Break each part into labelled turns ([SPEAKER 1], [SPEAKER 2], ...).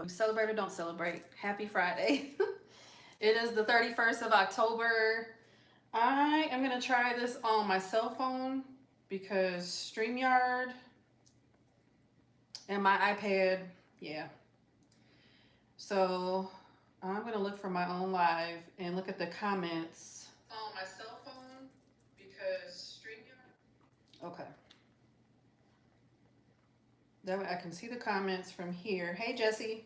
[SPEAKER 1] Celebrate or don't celebrate. Happy Friday. It is the 31st of October. I am going to try this on my cell phone because StreamYard and my iPad, yeah. So I'm going to look for my own live and look at the comments on my cell phone because StreamYard. Okay. That way I can see the comments from here. Hey, Jesse.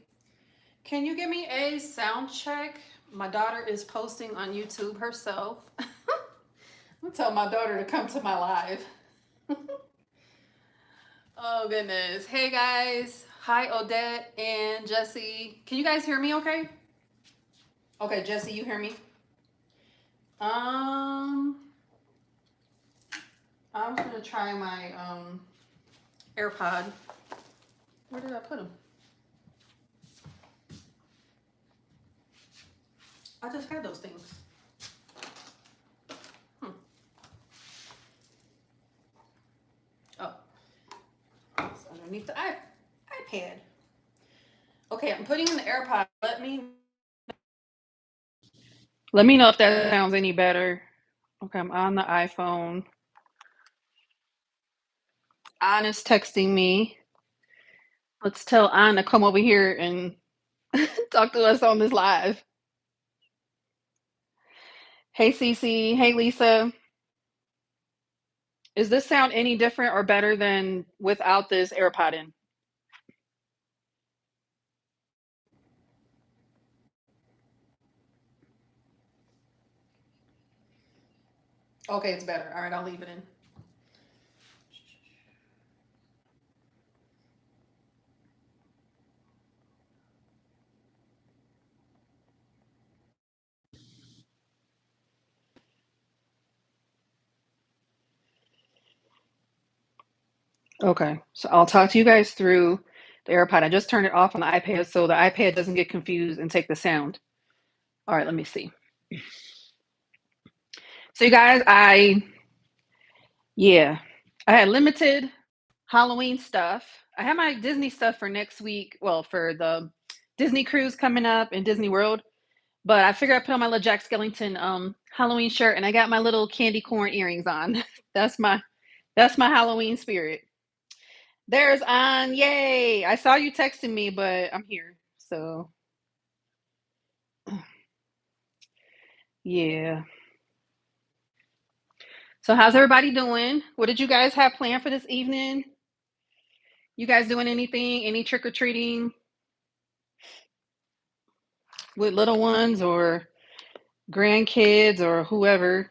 [SPEAKER 1] Can you give me a sound check? My daughter is posting on YouTube herself. I'm gonna tell my daughter to come to my live. Oh goodness. Hey guys. Hi Odette and Jesse. Can you guys hear me okay? Okay, Jesse, you hear me? Um I'm just gonna try my AirPod. Where did I put them? I just had those things. Hmm. Oh, it's underneath the iPad. Okay, I'm putting in the AirPod. Let me know if that sounds any better. Okay, I'm on the iPhone. Ann is texting me. Let's tell Ann to come over here and talk to us on this live. Hey Cece, hey Lisa. Is this sound any different or better than without this AirPod in? Okay, it's better. All right, I'll leave it in. Okay, so I'll talk to you guys through the AirPod. I just turned it off on the iPad so the iPad doesn't get confused and take the sound. All right, let me see. So you guys, yeah, I had limited Halloween stuff. I have my Disney stuff for next week. Well, for the Disney cruise coming up in Disney World. But I figured I'd put on my little Jack Skellington Halloween shirt and I got my little candy corn earrings on. that's my that's my Halloween spirit. There's on, yay. I saw you texting me, but I'm here. So yeah. So how's everybody doing? What did you guys have planned for this evening? You guys doing anything? Any trick or treating with little ones or grandkids or whoever?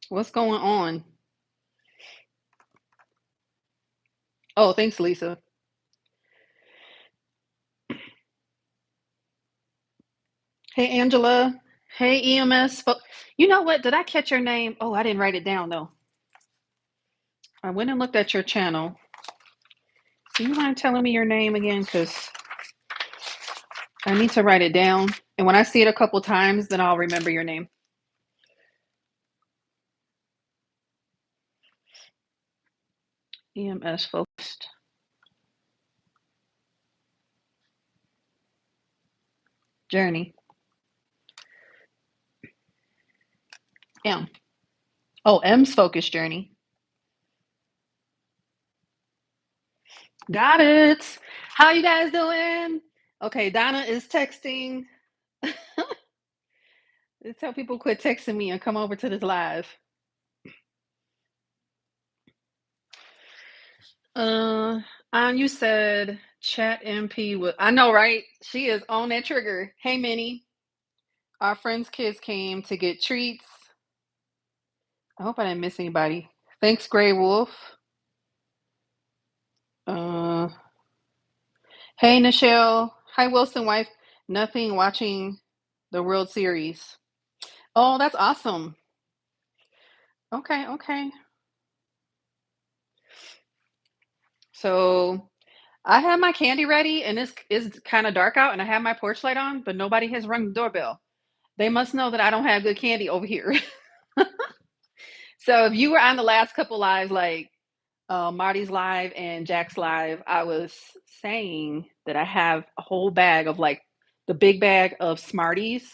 [SPEAKER 1] What's going on? Oh, thanks, Lisa. Hey, Angela. Hey, EMS. You know what? Did I catch your name? Oh, I didn't write it down though. I went and looked at your channel. Do you mind telling me your name again? Because I need to write it down. And when I see it a couple times, then I'll remember your name. EMS focused. Journey. M. Oh, M's focused journey. Got it. How you guys doing? Okay, Donna is texting. Tell people quit texting me and come over to this live. Uh, you said chat MP with. I know, right? She is on that trigger. Hey, Minnie. Our friends' kids came to get treats. I hope I didn't miss anybody. Thanks, Grey Wolf. Uh, hey, Nichelle. Hi, Wilson wife. Nothing watching the World Series. Oh, that's awesome. Okay, okay. So I have my candy ready, and it's kind of dark out, and I have my porch light on, but nobody has rung the doorbell. They must know that I don't have good candy over here. So if you were on the last couple lives, like Marty's live and Jack's live, I was saying that I have a whole bag of like the big bag of Smarties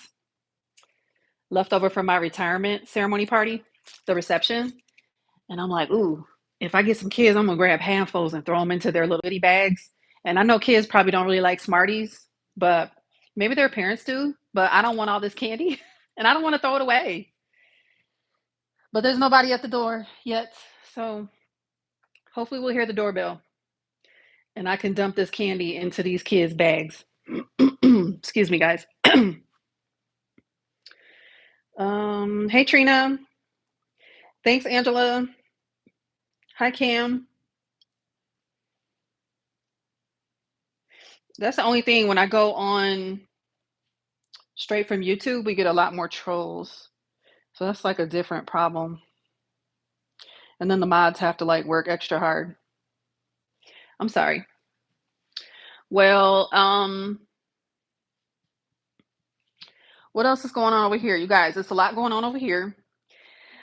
[SPEAKER 1] left over from my retirement ceremony party, the reception. And I'm like, ooh, if I get some kids, I'm gonna grab handfuls and throw them into their little bitty bags. And I know kids probably don't really like Smarties, but maybe their parents do. But I don't want all this candy and I don't want to throw it away. But there's nobody at the door yet. So hopefully we'll hear the doorbell and I can dump this candy into these kids' bags. Excuse me, guys. Hey Trina. Thanks, Angela. Hi, Cam. That's the only thing when I go on straight from YouTube, we get a lot more trolls. So that's like a different problem. And then the mods have to like work extra hard. I'm sorry. Well, what else is going on over here? You guys, there's a lot going on over here.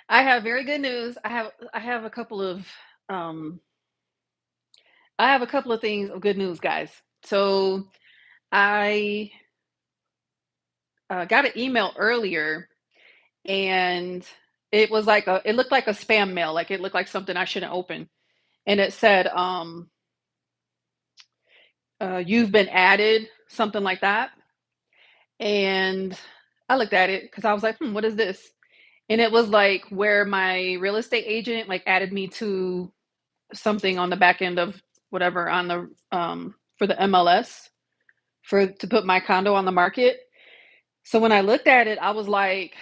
[SPEAKER 1] I have very good news. I have a couple of um I have a couple of things of good news, guys. So I got an email earlier, and it looked like a spam mail, like it looked like something I shouldn't open, and it said, "You've been added," something like that. And I looked at it because I was like, "What is this?" And it was like where my real estate agent like added me to something on the back end of whatever on the for the MLS for to put my condo on the market. So when I looked at it, I was like,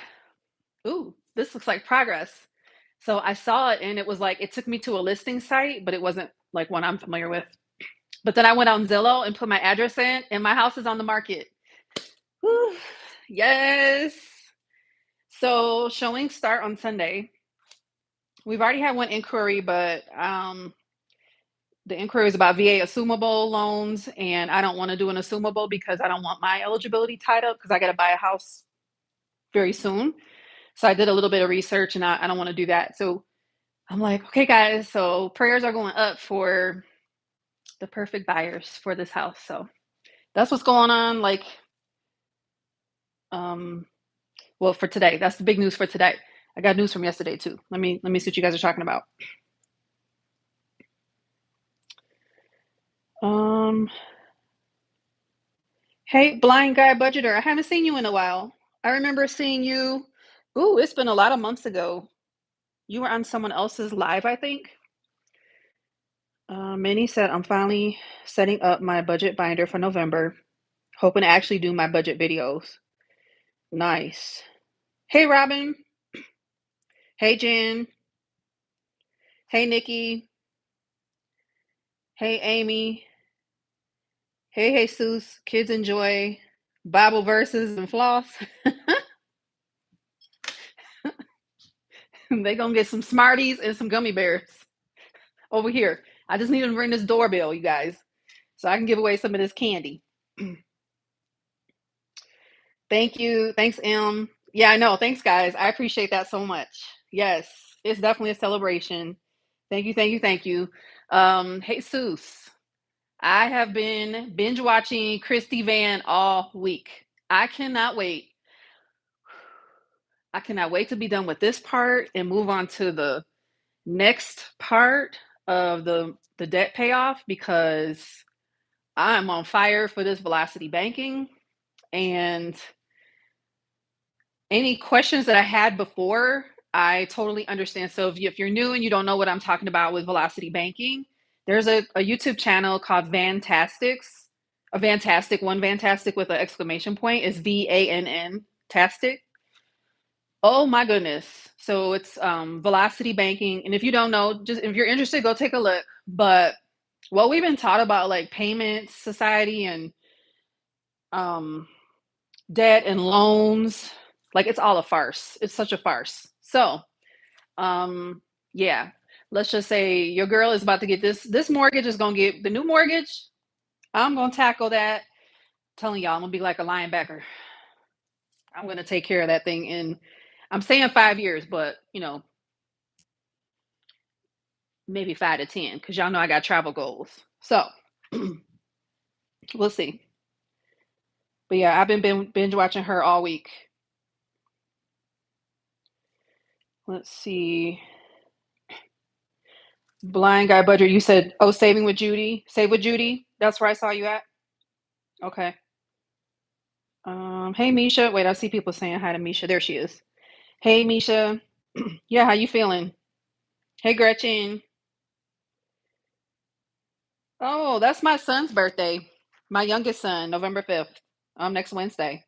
[SPEAKER 1] "Ooh, this looks like progress." So I saw it and it was like it took me to a listing site, but it wasn't like one I'm familiar with. But then I went on Zillow and put my address in, and my house is on the market. Whew, yes. So showings start on Sunday. We've already had one inquiry, but the inquiry is about VA assumable loans, and I don't want to do an assumable because I don't want my eligibility tied up because I got to buy a house very soon. So I did a little bit of research, and I don't want to do that. So I'm like, okay, guys, so prayers are going up for the perfect buyers for this house. So that's what's going on. Like, um, well, for today, that's the big news for today. I got news from yesterday too. Let me see what you guys are talking about. Um, hey, blind guy budgeter, I haven't seen you in a while. I remember seeing you. Ooh, it's been a lot of months ago. You were on someone else's live, I think. Minnie said, I'm finally setting up my budget binder for November, hoping to actually do my budget videos. Nice. Hey, Robin. Hey, Jen. Hey, Nikki. Hey, Amy. Hey, Jesus. Kids enjoy Bible verses and floss. They gonna get some Smarties and some gummy bears over here. I just need to ring this doorbell, you guys, so I can give away some of this candy. Thank you. Thanks, M. Yeah, I know. Thanks, guys. I appreciate that so much. Yes, it's definitely a celebration. Thank you, thank you, thank you. Jesus, I have been binge watching Christy Van all week. I cannot wait. I cannot wait to be done with this part and move on to the next part of the debt payoff because I'm on fire for this velocity banking. And any questions that I had before, I totally understand. So if you're new and you don't know what I'm talking about with velocity banking, there's a YouTube channel called Vantastics. A Vantastic, one Vantastic with an exclamation point is VANN Tastic. Oh my goodness. So it's velocity banking. And if you don't know, just if you're interested, go take a look. But what we've been taught about like payments, society, and um, debt and loans, like it's all a farce. It's such a farce. So, um, yeah, let's just say your girl is about to get this mortgage is gonna get the new mortgage. I'm gonna tackle that. I'm telling y'all, I'm gonna be like a linebacker. I'm gonna take care of that thing in I'm saying 5 years, but maybe 5 to 10 because y'all know I got travel goals. So we'll see. But yeah, I've been binge watching her all week. Let's see. Blind Guy Budget, you said, oh, Saving with Judy. Save with Judy. That's where I saw you at. Okay. Hey Misha. Wait, I see people saying hi to Misha. There she is. Hey Misha. Yeah, how you feeling? Hey Gretchen. Oh, that's my son's birthday. My youngest son, November 5th. Next Wednesday.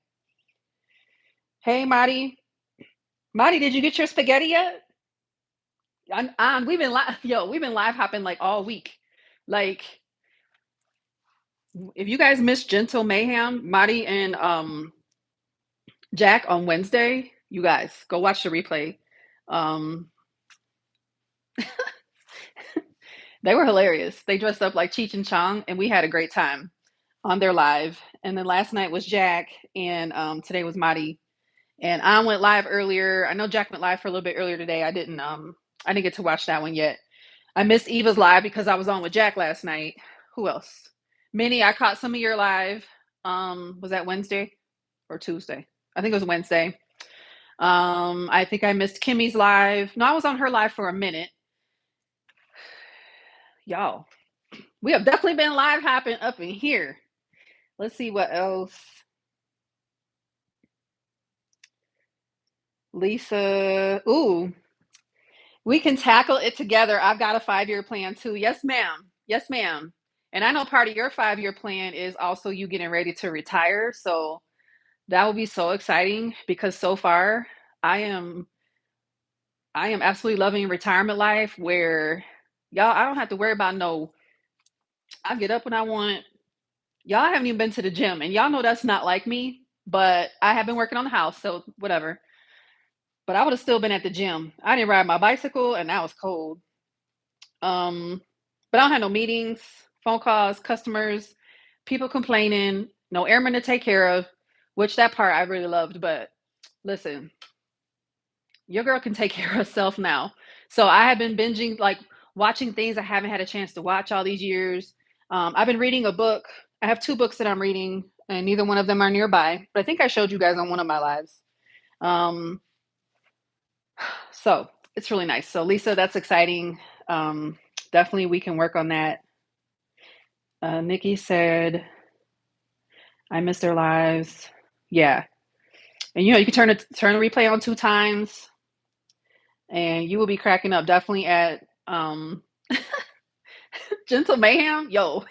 [SPEAKER 1] Hey Marty. Marty, did you get your spaghetti yet? We've been live, yo, we've been live hopping like all week. Like, if you guys missed Gentle Mayhem, Marty and Jack on Wednesday, you guys go watch the replay. Um, they were hilarious. They dressed up like Cheech and Chong, and we had a great time on their live. And then last night was Jack, and today was Marty. And I went live earlier. I know Jack went live for a little bit earlier today. I didn't get to watch that one yet. I missed Eva's live because I was on with Jack last night. Who else? Minnie, I caught some of your live. Was that Wednesday or Tuesday? I think it was Wednesday. I think I missed Kimmy's live. No, I was on her live for a minute. Y'all, we have definitely been live hopping up in here. Let's see what else. Lisa, ooh, we can tackle it together. I've got a 5-year plan too. Yes, ma'am. Yes, ma'am. And I know part of your 5-year plan is also you getting ready to retire. So that will be so exciting because so far I am I am absolutely loving retirement life where y'all I don't have to worry about no I get up when I want. Y'all haven't even been to the gym and y'all know that's not like me, but I have been working on the house, so whatever. But I would have still been at the gym. I didn't ride my bicycle and that was cold. Um, but I don't have no meetings, phone calls, customers, people complaining, no airmen to take care of, which that part I really loved. But listen, your girl can take care of herself now. So I have been binging, like watching things I haven't had a chance to watch all these years. I've been reading a book. I have 2 books that I'm reading, and neither one of them are nearby. But I think I showed you guys on one of my lives. Um, so it's really nice. So Lisa, that's exciting. Definitely we can work on that. Nikki said, I miss their lives. Yeah. And you can turn the replay on 2 times and you will be cracking up definitely at Gentle Mayhem. Yo,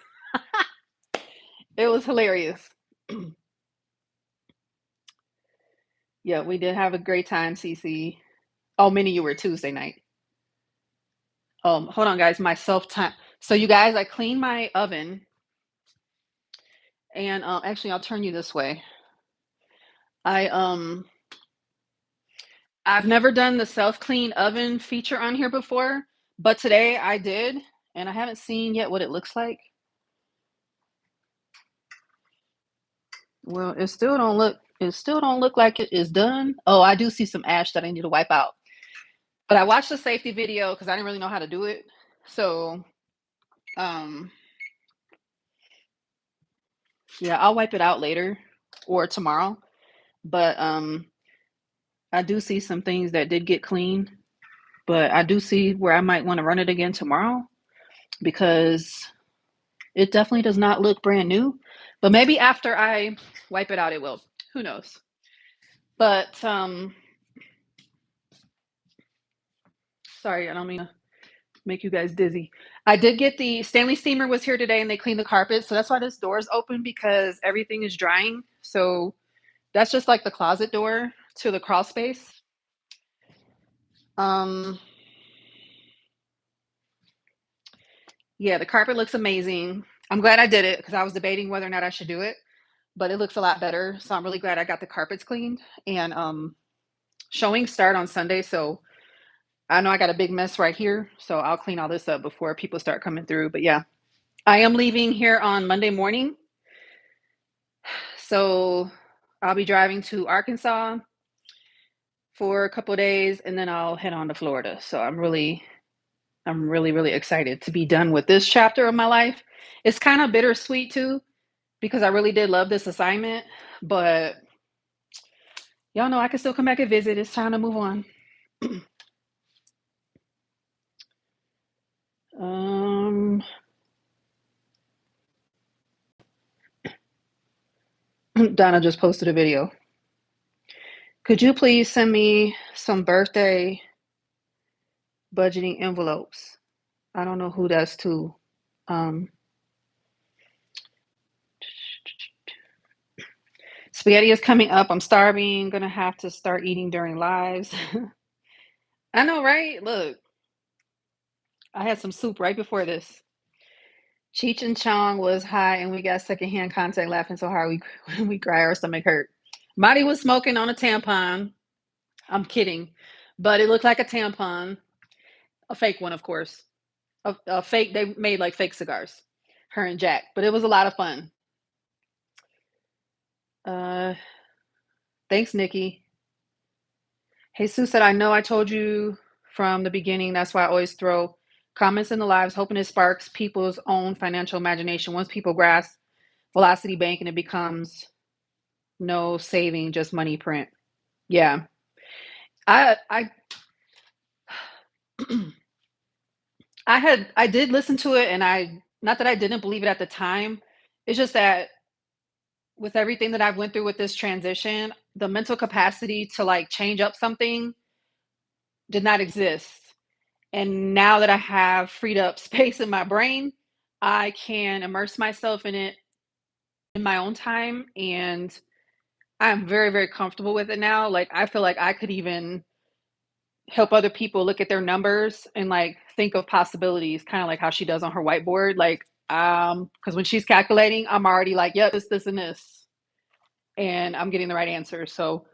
[SPEAKER 1] it was hilarious. Yeah, we did have a great time, Cece. Oh, Minnie, you were Tuesday night. Hold on, guys. My self time. So, you guys, I cleaned my oven, and actually, I'll turn you this way. I I've never done the self clean oven feature on here before, but today I did, and I haven't seen yet what it looks like. Well, it still don't look like it is done. Oh, I do see some ash that I need to wipe out. But I watched the safety video because I didn't really know how to do it. So, um, yeah, I'll wipe it out later or tomorrow. But I do see some things that did get clean. But I do see where I might want to run it again tomorrow because it definitely does not look brand new. But maybe after I wipe it out, it will. Who knows? But sorry, I don't mean to make you guys dizzy. I did get the Stanley steamer was here today and they cleaned the carpet. So that's why this door is open because everything is drying. So that's just like the closet door to the crawl space. Um yeah, the carpet looks amazing. I'm glad I did it because I was debating whether or not I should do it, but it looks a lot better. So I'm really glad I got the carpets cleaned. And showings start on Sunday, so I know I got a big mess right here, so I'll clean all this up before people start coming through. But yeah, I am leaving here on Monday morning. So I'll be driving to Arkansas for a couple of days and then I'll head on to Florida. So I'm really I'm really, really excited to be done with this chapter of my life. It's kind of bittersweet too, because I really did love this assignment, but y'all know I can still come back and visit. It's time to move on. um, Donna just posted a video. Could you please send me some birthday budgeting envelopes? I don't know who that's to. Um, Spaghetti is coming up. I'm starving. Gonna have to start eating during lives. I know, right? Look, I had some soup right before this. Cheech and Chong was high, and we got secondhand contact laughing so hard we cry, our stomach hurt. Marty was smoking on a tampon. I'm kidding, but it looked like a tampon, a fake one, of course. A fake. They made like fake cigars. Her and Jack, but it was a lot of fun. Uh, Thanks, Nikki. Jesus said, I know I told you from the beginning. That's why I always throw comments in the lives, hoping it sparks people's own financial imagination. Once people grasp Velocity Banking, it becomes no saving, just money print. Yeah. I I did listen to it, and I, not that I didn't believe it at the time. It's just that with everything that I've went through with this transition, the mental capacity to like change up something did not exist. And now that I have freed up space in my brain, I can immerse myself in it in my own time. And I'm very, very comfortable with it now. Like, I feel like I could even help other people look at their numbers and like think of possibilities, kind of like how she does on her whiteboard. Like, because when she's calculating, I'm already like, yep, this, and this. And I'm getting the right answer. So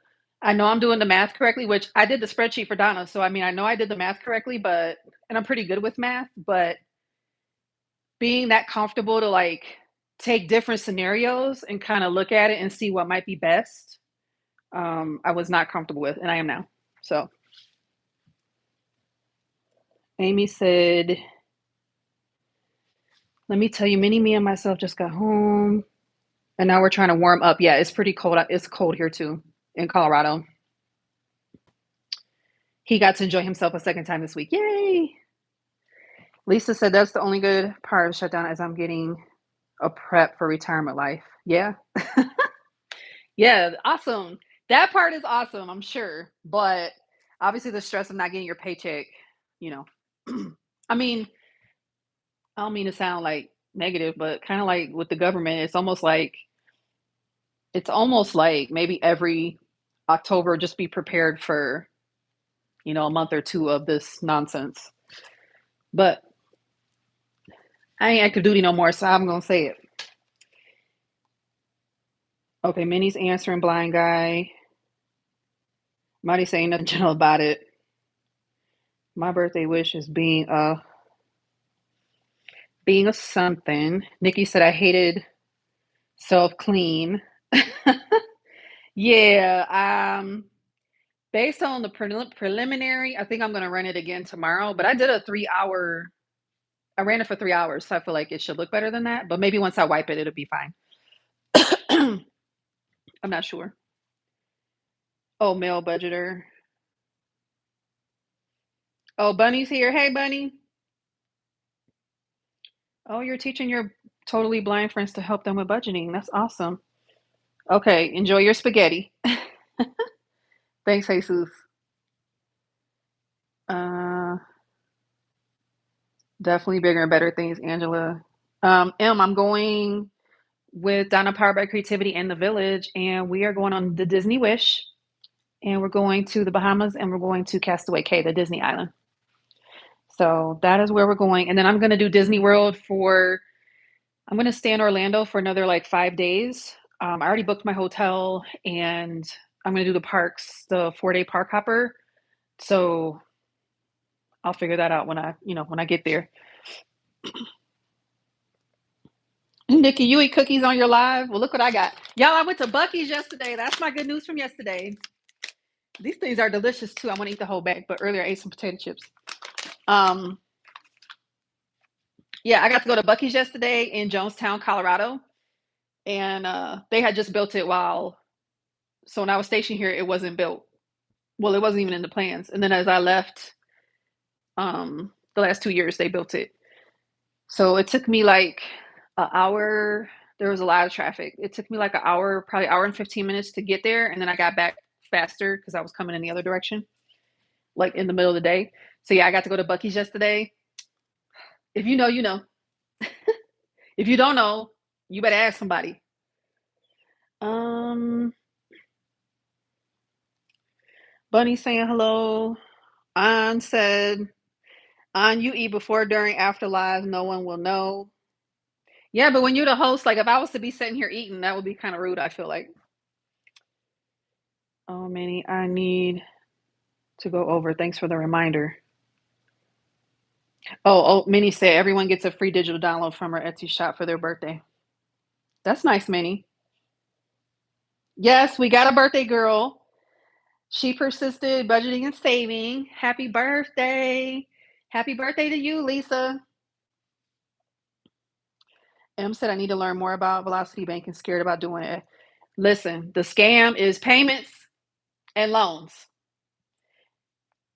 [SPEAKER 1] I know I'm doing the math correctly, which I did the spreadsheet for Donna. So I mean, I know I did the math correctly, and I'm pretty good with math, but being that comfortable to like take different scenarios and kind of look at it and see what might be best, I was not comfortable with, and I am now. So Amy said, let me tell you, Mini Me and myself just got home and now we're trying to warm up. Yeah, it's pretty cold. It's cold here too in Colorado. He got to enjoy himself a second time this week. Yay! Lisa said that's the only good part of shutdown as I'm getting a prep for retirement life. Yeah. Yeah, awesome. That part is awesome, I'm sure. But obviously the stress of not getting your paycheck, you know. I mean, I don't mean to sound like negative, but kind of like with the government, it's almost like maybe every October just be prepared for, a month or two of this nonsense. But I ain't active duty no more, so I'm gonna say it. Okay, Minnie's answering blind guy. Marty saying nothing general about it. My birthday wish is being a something. Nikki said I hated self clean. Yeah, based on the preliminary, I think I'm gonna run it again tomorrow. But I did a 3 hour. I ran it for 3 hours, so I feel like it should look better than that. But maybe once I wipe it, it'll be fine. I'm not sure. Oh, male budgeter. Oh, Bunny's here. Hey, Bunny. Oh, you're teaching your totally blind friends to help them with budgeting. That's awesome. Okay, enjoy your spaghetti. Thanks, Jesus. Uh, Definitely bigger and better things, Angela. I'm going with Donna Powered by Creativity and the Village, and we are going on the Disney Wish, and we're going to the Bahamas, and we're going to Castaway Cay, the Disney island. So that is where we're going, and then I'm going to do Disney World for. I'm going to stay in Orlando for another like 5 days. I already booked my hotel, and I'm going to do the parks, the 4-day park hopper. So I'll figure that out when I get there. Nikki, you eat cookies on your live? Well, look what I got. Y'all, I went to Buc-ee's yesterday. That's my good news from yesterday. These things are delicious too. I want to eat the whole bag, but earlier I ate some potato chips. Um, Yeah, I got to go to Buc-ee's yesterday in Jonestown, Colorado, and they had just built it while. So when I was stationed here, it wasn't built. Well, it wasn't even in the plans. And then as I left, the last 2 years they built it. So it took me like an hour. There was a lot of traffic. It took me like an hour, probably hour and 15 minutes to get there, and then I got back faster because I was coming in the other direction, like in the middle of the day. So yeah, I got to go to Buc-ee's yesterday. If you know, you know. If you don't know, you better ask somebody. Um, Bunny saying hello. On said, on you eat before, during, after live, no one will know. Yeah, but when you're the host, like if I was to be sitting here eating, that would be kind of rude, I feel like. Oh, Manny, I need to go over. Thanks for the reminder. Oh, Minnie said everyone gets a free digital download from her Etsy shop for their birthday. That's nice, Minnie. Yes, we got a birthday girl. She persisted, budgeting and saving. Happy birthday. Happy birthday to you, Lisa. M said I need to learn more about Velocity Bank and scared about doing it. Listen, the scam is payments and loans.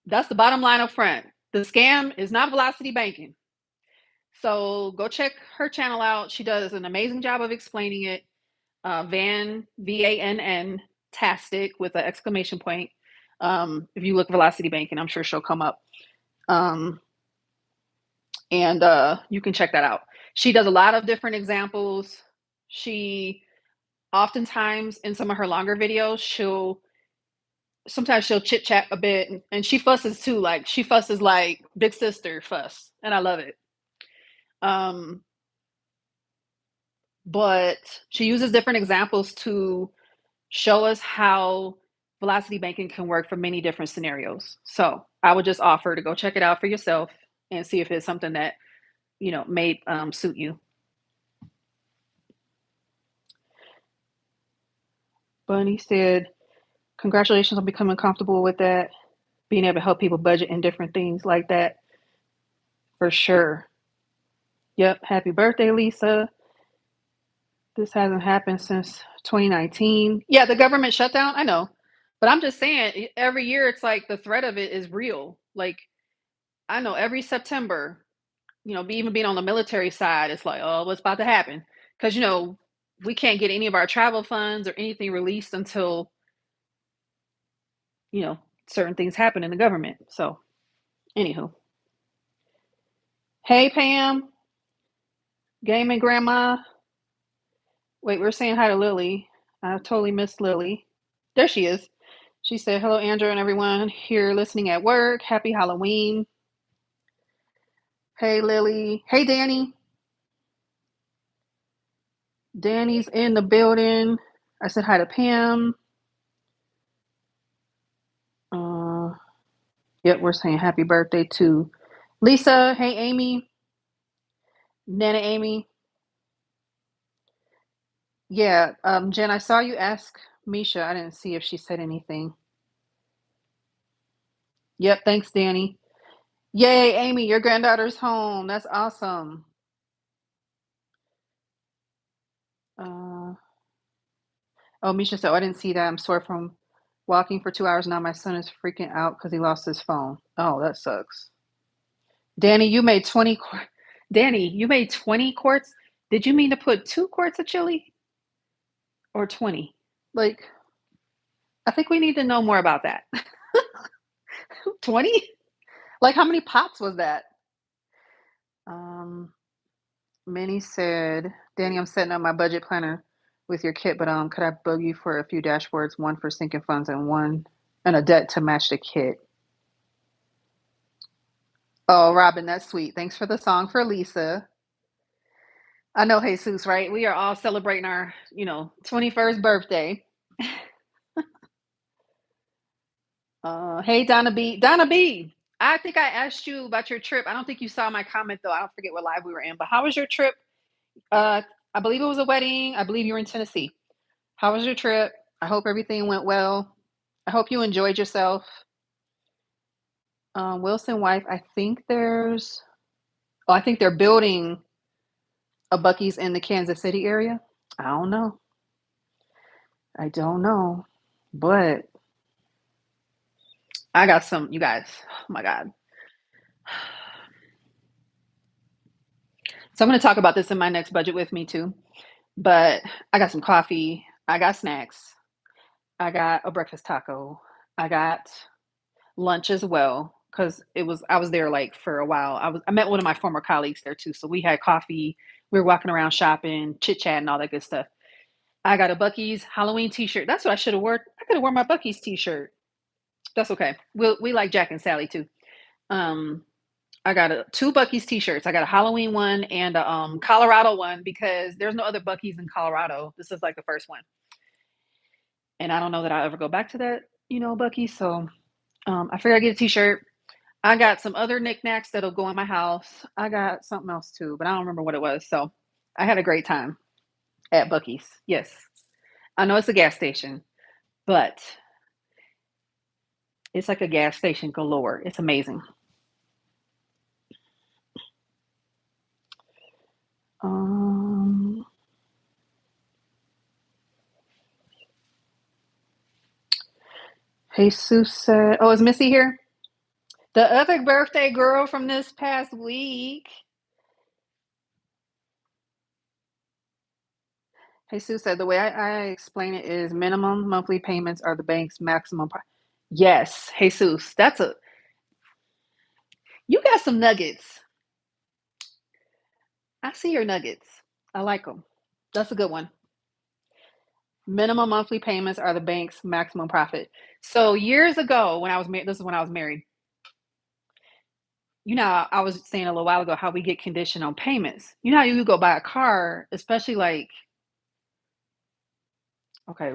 [SPEAKER 1] That's the bottom line up front. The scam is not Velocity Banking. So go check her channel out. She does an amazing job of explaining it. Van, VANN, tastic with an exclamation point. If you look Velocity Banking, I'm sure she'll come up. Um, and you can check that out. She does a lot of different examples. She oftentimes in some of her longer videos, sometimes she'll chit chat a bit, and she fusses too. Like she fusses like big sister fuss, and I love it. Um, but she uses different examples to show us how velocity banking can work for many different scenarios. So I would just offer to go check it out for yourself and see if it's something that may suit you. Bunny said, "Congratulations on becoming comfortable with that, being able to help people budget and different things like that for sure." Yep. Happy birthday, Lisa. This hasn't happened since 2019. Yeah, the government shutdown. I know, but I'm just saying, every year it's like the threat of it is real. Like I know every September, even being on the military side, it's like, oh, what's about to happen? Because we can't get any of our travel funds or anything released until you know certain things happen in the government. So, anywho, hey Pam, gaming grandma. Wait, we're saying hi to Lily. I totally missed Lily. There she is. She said, "Hello, Andrew and everyone here listening at work. Happy Halloween." Hey, Lily. Hey, Danny. Danny's in the building. I said hi to Pam. Uh, yep, we're saying happy birthday to Lisa. Hey, Amy. Nana Amy. Yeah, Jen, I saw you ask Misha. I didn't see if she said anything. Yep, thanks, Danny. Yay, Amy, your granddaughter's home. That's awesome. Uh, oh, Misha said, oh, I didn't see that. I'm sore from walking for 2 hours now. My son is freaking out because he lost his phone. Oh, that sucks. Danny, you made 20. Danny, you made 20 quarts. Did you mean to put 2 quarts of chili or 20? Like, I think we need to know more about that. 20? Like, how many pots was that? Um, Minnie said, Danny, I'm setting up my budget planner with your kit, but could I bug you for a few dashboards, one for sinking funds and a debt to match the kit? Oh, Robin, that's sweet. Thanks for the song for Lisa. I know Jesus, right? We are all celebrating our, 21st birthday. Hey, Donna B. Donna B. I think I asked you about your trip. I don't think you saw my comment though. I don't forget what live we were in, but how was your trip? I believe it was a wedding. I believe you were in Tennessee. How was your trip? I hope everything went well. I hope you enjoyed yourself. Wilson wife, I think there's Oh, I think they're building a Buc-ee's in the Kansas City area. I don't know. I don't know. But I got some, you guys. Oh my God. So I'm going to talk about this in my next budget with me too. But I got some coffee. I got snacks. I got a breakfast taco. I got lunch as well because I was there like for a while. I met one of my former colleagues there too. So we had coffee. We were walking around shopping, chit chatting, all that good stuff. I got a Buc-ee's Halloween T-shirt. That's what I should have worn. I could have worn my Buc-ee's T-shirt. That's okay. We like Jack and Sally too. Um, I got two Buc-ee's T-shirts. I got a Halloween one and a Colorado one because there's no other Buc-ee's in Colorado. This is like the first one, and I don't know that I'll ever go back to that, Buc-ee's. So I figured I'd get a T-shirt. I got some other knickknacks that'll go in my house. I got something else too, but I don't remember what it was. So I had a great time at Buc-ee's. Yes, I know it's a gas station, but it's like a gas station galore. It's amazing. Um, Jesus said, "Oh, is Missy here? The other birthday girl from this past week." Jesus said, "The way I explain it is minimum monthly payments are the bank's maximum." Yes, Jesus, you got some nuggets. I see your nuggets. I like them. That's a good one. Minimum monthly payments are the bank's maximum profit. So years ago, when I was married, this is when I was married. I was saying a little while ago how we get conditioned on payments. You know how you go buy a car, especially like, okay,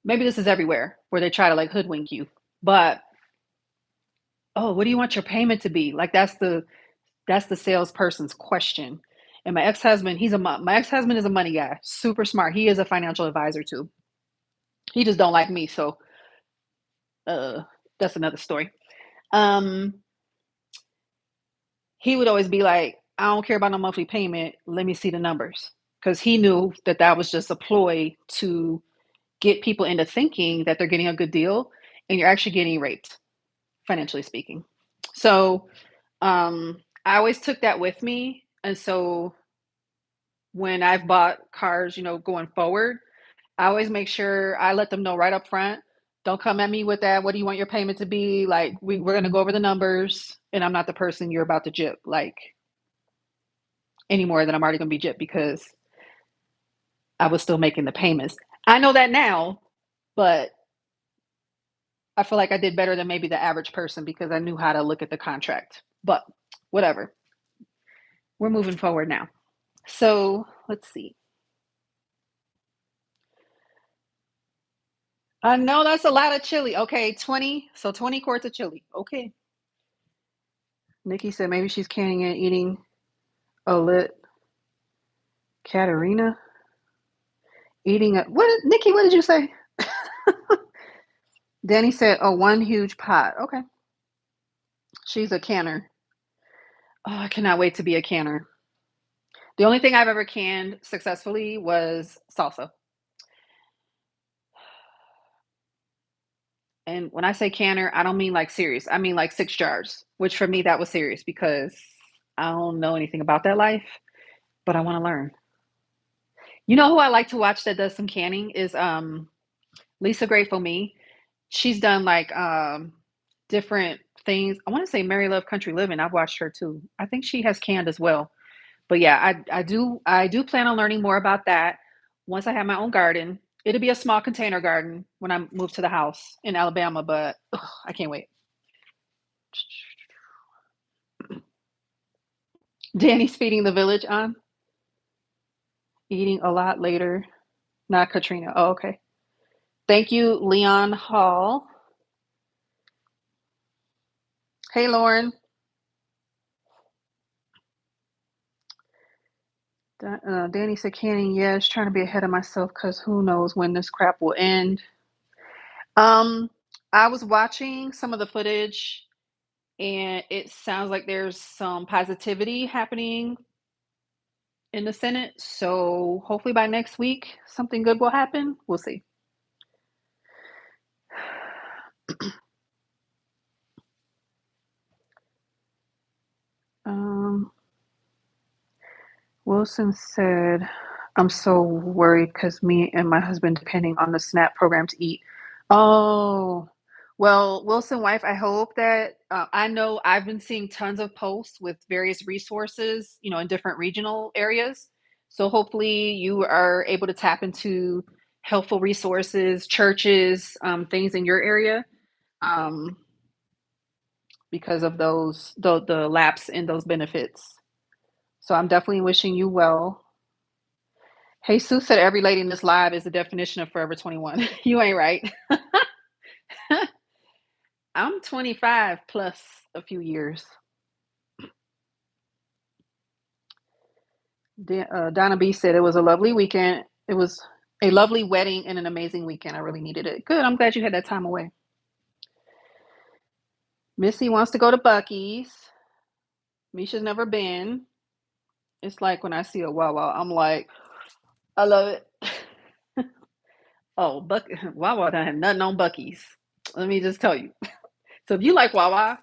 [SPEAKER 1] maybe this is everywhere where they try to like hoodwink you. But oh, what do you want your payment to be? Like that's the salesperson's question. And my ex-husband is a money guy, super smart. He is a financial advisor too. He just don't like me, so uh that's another story. Um he would always be like, I don't care about no monthly payment. Let me see the numbers. Because he knew that that was just a ploy to get people into thinking that they're getting a good deal and you're actually getting raped, financially speaking. So I always took that with me. And so when I've bought cars, going forward, I always make sure I let them know right up front. Don't come at me with that. What do you want your payment to be? Like, we're going to go over the numbers, and I'm not the person you're about to jip, like, any more than I'm already going to be gypped because I was still making the payments. I know that now, but I feel like I did better than maybe the average person because I knew how to look at the contract. But whatever. We're moving forward now. So let's see. I know that's a lot of chili. Okay, 20. So 20 quarts of chili. Okay. Nikki said maybe she's canning and eating a lit Katerina. Eating a what Nikki, what did you say? Danny said, oh, one huge pot. Okay. She's a canner. Oh, I cannot wait to be a canner. The only thing I've ever canned successfully was salsa. And when I say canner, I don't mean like serious. I mean like 6 jars, which for me that was serious because I don't know anything about that life, but I want to learn. You know who I like to watch that does some canning is Lisa Grateful Me. She's done like different things. I want to say Mary Love Country Living. I've watched her too. I think she has canned as well. But yeah, I do plan on learning more about that once I have my own garden. It'll be a small container garden when I move to the house in Alabama, but ugh, I can't wait. Danny's feeding the village on eating a lot later. Not Katrina. Oh, okay. Thank you, Leon Hall. Hey, Lauren. Danny said, canning, yes, trying to be ahead of myself because who knows when this crap will end. Um, I was watching some of the footage and it sounds like there's some positivity happening in the Senate. So hopefully by next week, something good will happen. We'll see. Um, Wilson said, I'm so worried because me and my husband depending on the SNAP program to eat. Oh, well, Wilson wife, I hope that I know I've been seeing tons of posts with various resources, in different regional areas. So hopefully you are able to tap into helpful resources, churches, things in your area, um, because of the lapse in those benefits. So I'm definitely wishing you well. Hey, Sue said every lady in this live is the definition of Forever 21. You ain't right. I'm 25 plus a few years. Donna B said it was a lovely weekend. It was a lovely wedding and an amazing weekend. I really needed it. Good. I'm glad you had that time away. Missy wants to go to Buc-ee's. Misha's never been. It's like when I see a Wawa, I'm like, I love it. Oh, Wawa don't have nothing on Buc-ee's. Let me just tell you. So if you like Wawa,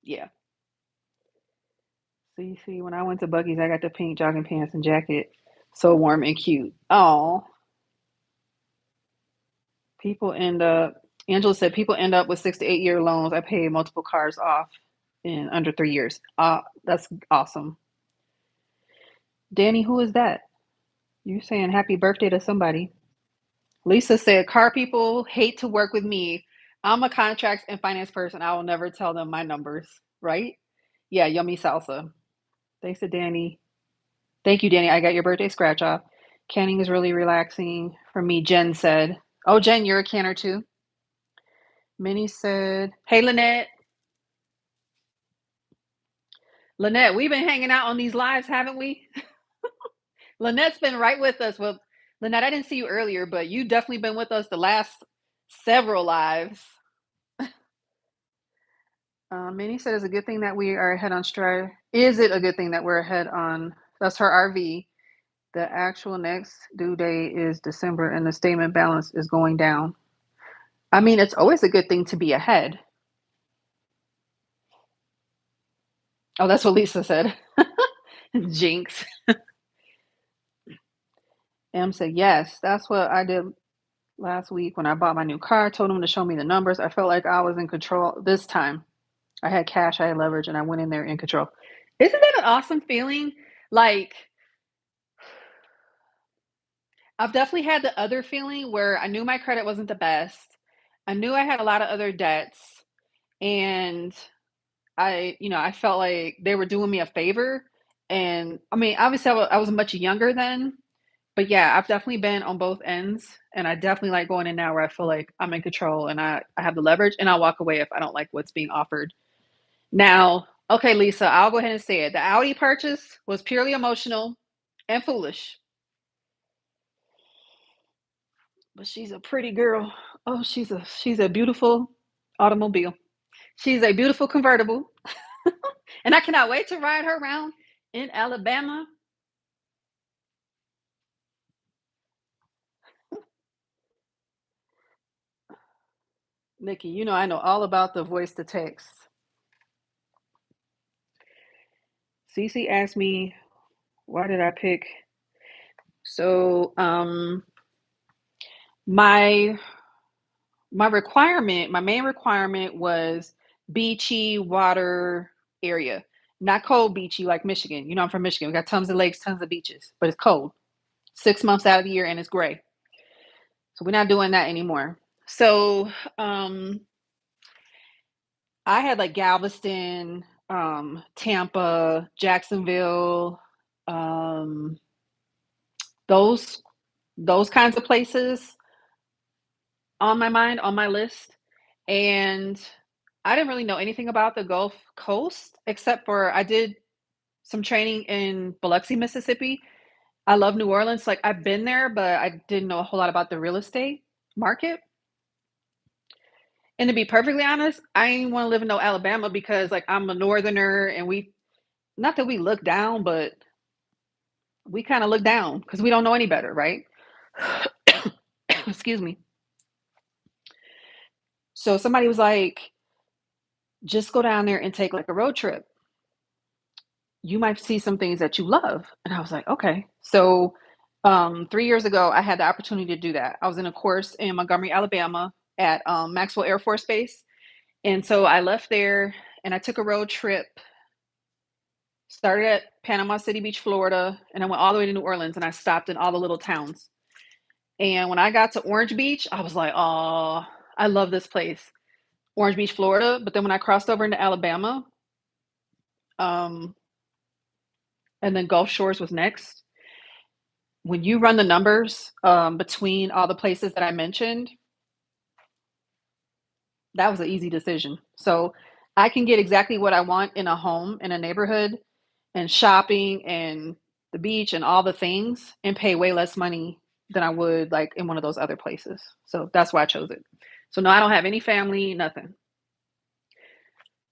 [SPEAKER 1] yeah. So you see, when I went to Buc-ee's, I got the pink jogging pants and jacket. So warm and cute. Oh, people end up, Angela said, people end up with 6 to 8 year loans. I paid multiple cars off in under 3 years. That's awesome. Danny, who is that? You're saying happy birthday to somebody. Lisa said, car people hate to work with me. I'm a contracts and finance person. I will never tell them my numbers, right? Yeah, yummy salsa. Thanks to Danny. Thank you, Danny. I got your birthday scratch off. Canning is really relaxing for me, Jen said. Oh, Jen, you're a canner too. Minnie said, hey, Lynette. Lynette, we've been hanging out on these lives, haven't we? Lynette's been right with us. Well, Lynette, I didn't see you earlier, but you definitely been with us the last several lives. Minnie said it's a good thing that we are ahead on stride. Is it a good thing that we're ahead on? That's her RV. The actual next due date is December and the statement balance is going down. I mean, it's always a good thing to be ahead. Oh, that's what Lisa said. Jinx. Em said, yes, that's what I did last week when I bought my new car. I told him to show me the numbers. I felt like I was in control this time. I had cash, I had leverage, and I went in there in control. Isn't that an awesome feeling? Like, I've definitely had the other feeling where I knew my credit wasn't the best. I knew I had a lot of other debts, and I felt like they were doing me a favor. And I mean, obviously, I was much younger then, but yeah, I've definitely been on both ends, and I definitely like going in now where I feel like I'm in control and I have the leverage, and I'll walk away if I don't like what's being offered. Now, okay, Lisa, I'll go ahead and say it. The Audi purchase was purely emotional and foolish, but she's a pretty girl. Oh, she's a beautiful automobile. She's a beautiful convertible, and I cannot wait to ride her around in Alabama. Nikki, I know all about the voice to text. Cece asked me, why did I pick? So, my my main requirement was beachy water area, not cold beachy like Michigan. I'm from Michigan. We got tons of lakes, tons of beaches, but it's cold 6 months out of the year and it's gray. So we're not doing that anymore. So, I had like Galveston, Tampa, Jacksonville, um, those those kinds of places on my mind, on my list. And I didn't really know anything about the Gulf Coast except for I did some training in Biloxi, Mississippi. I love New Orleans. Like I've been there, but I didn't know a whole lot about the real estate market. And to be perfectly honest, I ain't want to live in no Alabama because like I'm a northerner and we not that we look down, but we kind of look down because we don't know any better, right? Excuse me. So somebody was like, just go down there and take like a road trip. You might see some things that you love. And I was like, okay. So 3 years ago, I had the opportunity to do that. I was in a course in Montgomery, Alabama at Maxwell Air Force Base. And so I left there and I took a road trip, started at Panama City Beach, Florida, and I went all the way to New Orleans and I stopped in all the little towns. And when I got to Orange Beach, I was like, oh, I love this place. Orange Beach, Florida. But then when I crossed over into Alabama, um, and then Gulf Shores was next, when you run the numbers between all the places that I mentioned, that was an easy decision. So I can get exactly what I want in a home, in a neighborhood, and shopping and the beach and all the things and pay way less money than I would like in one of those other places. So that's why I chose it. So no, I don't have any family, nothing.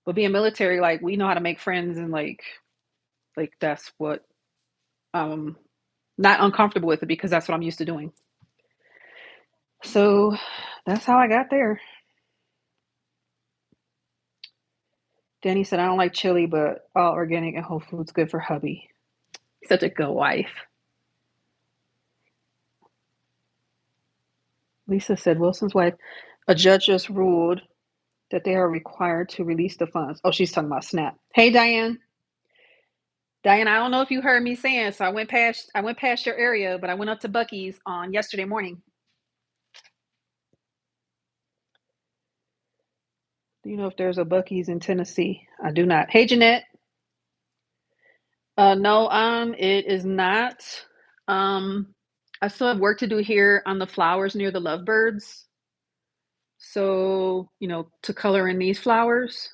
[SPEAKER 1] But being military, like we know how to make friends and like that's what um not uncomfortable with it because that's what I'm used to doing. So that's how I got there. Danny said, I don't like chili, but all organic and whole foods good for hubby. Such a good wife. Lisa said, Wilson's wife, a judge just ruled that they are required to release the funds. Oh, she's talking about SNAP. Hey, Diane. Diane, I don't know if you heard me saying, so I went past your area, but I went up to Buc-ee's on yesterday morning. Do you know if there's a Buc-ee's in Tennessee? I do not. Hey, Jeanette. No, it is not. Um, I still have work to do here on the flowers near the lovebirds. So, to color in these flowers.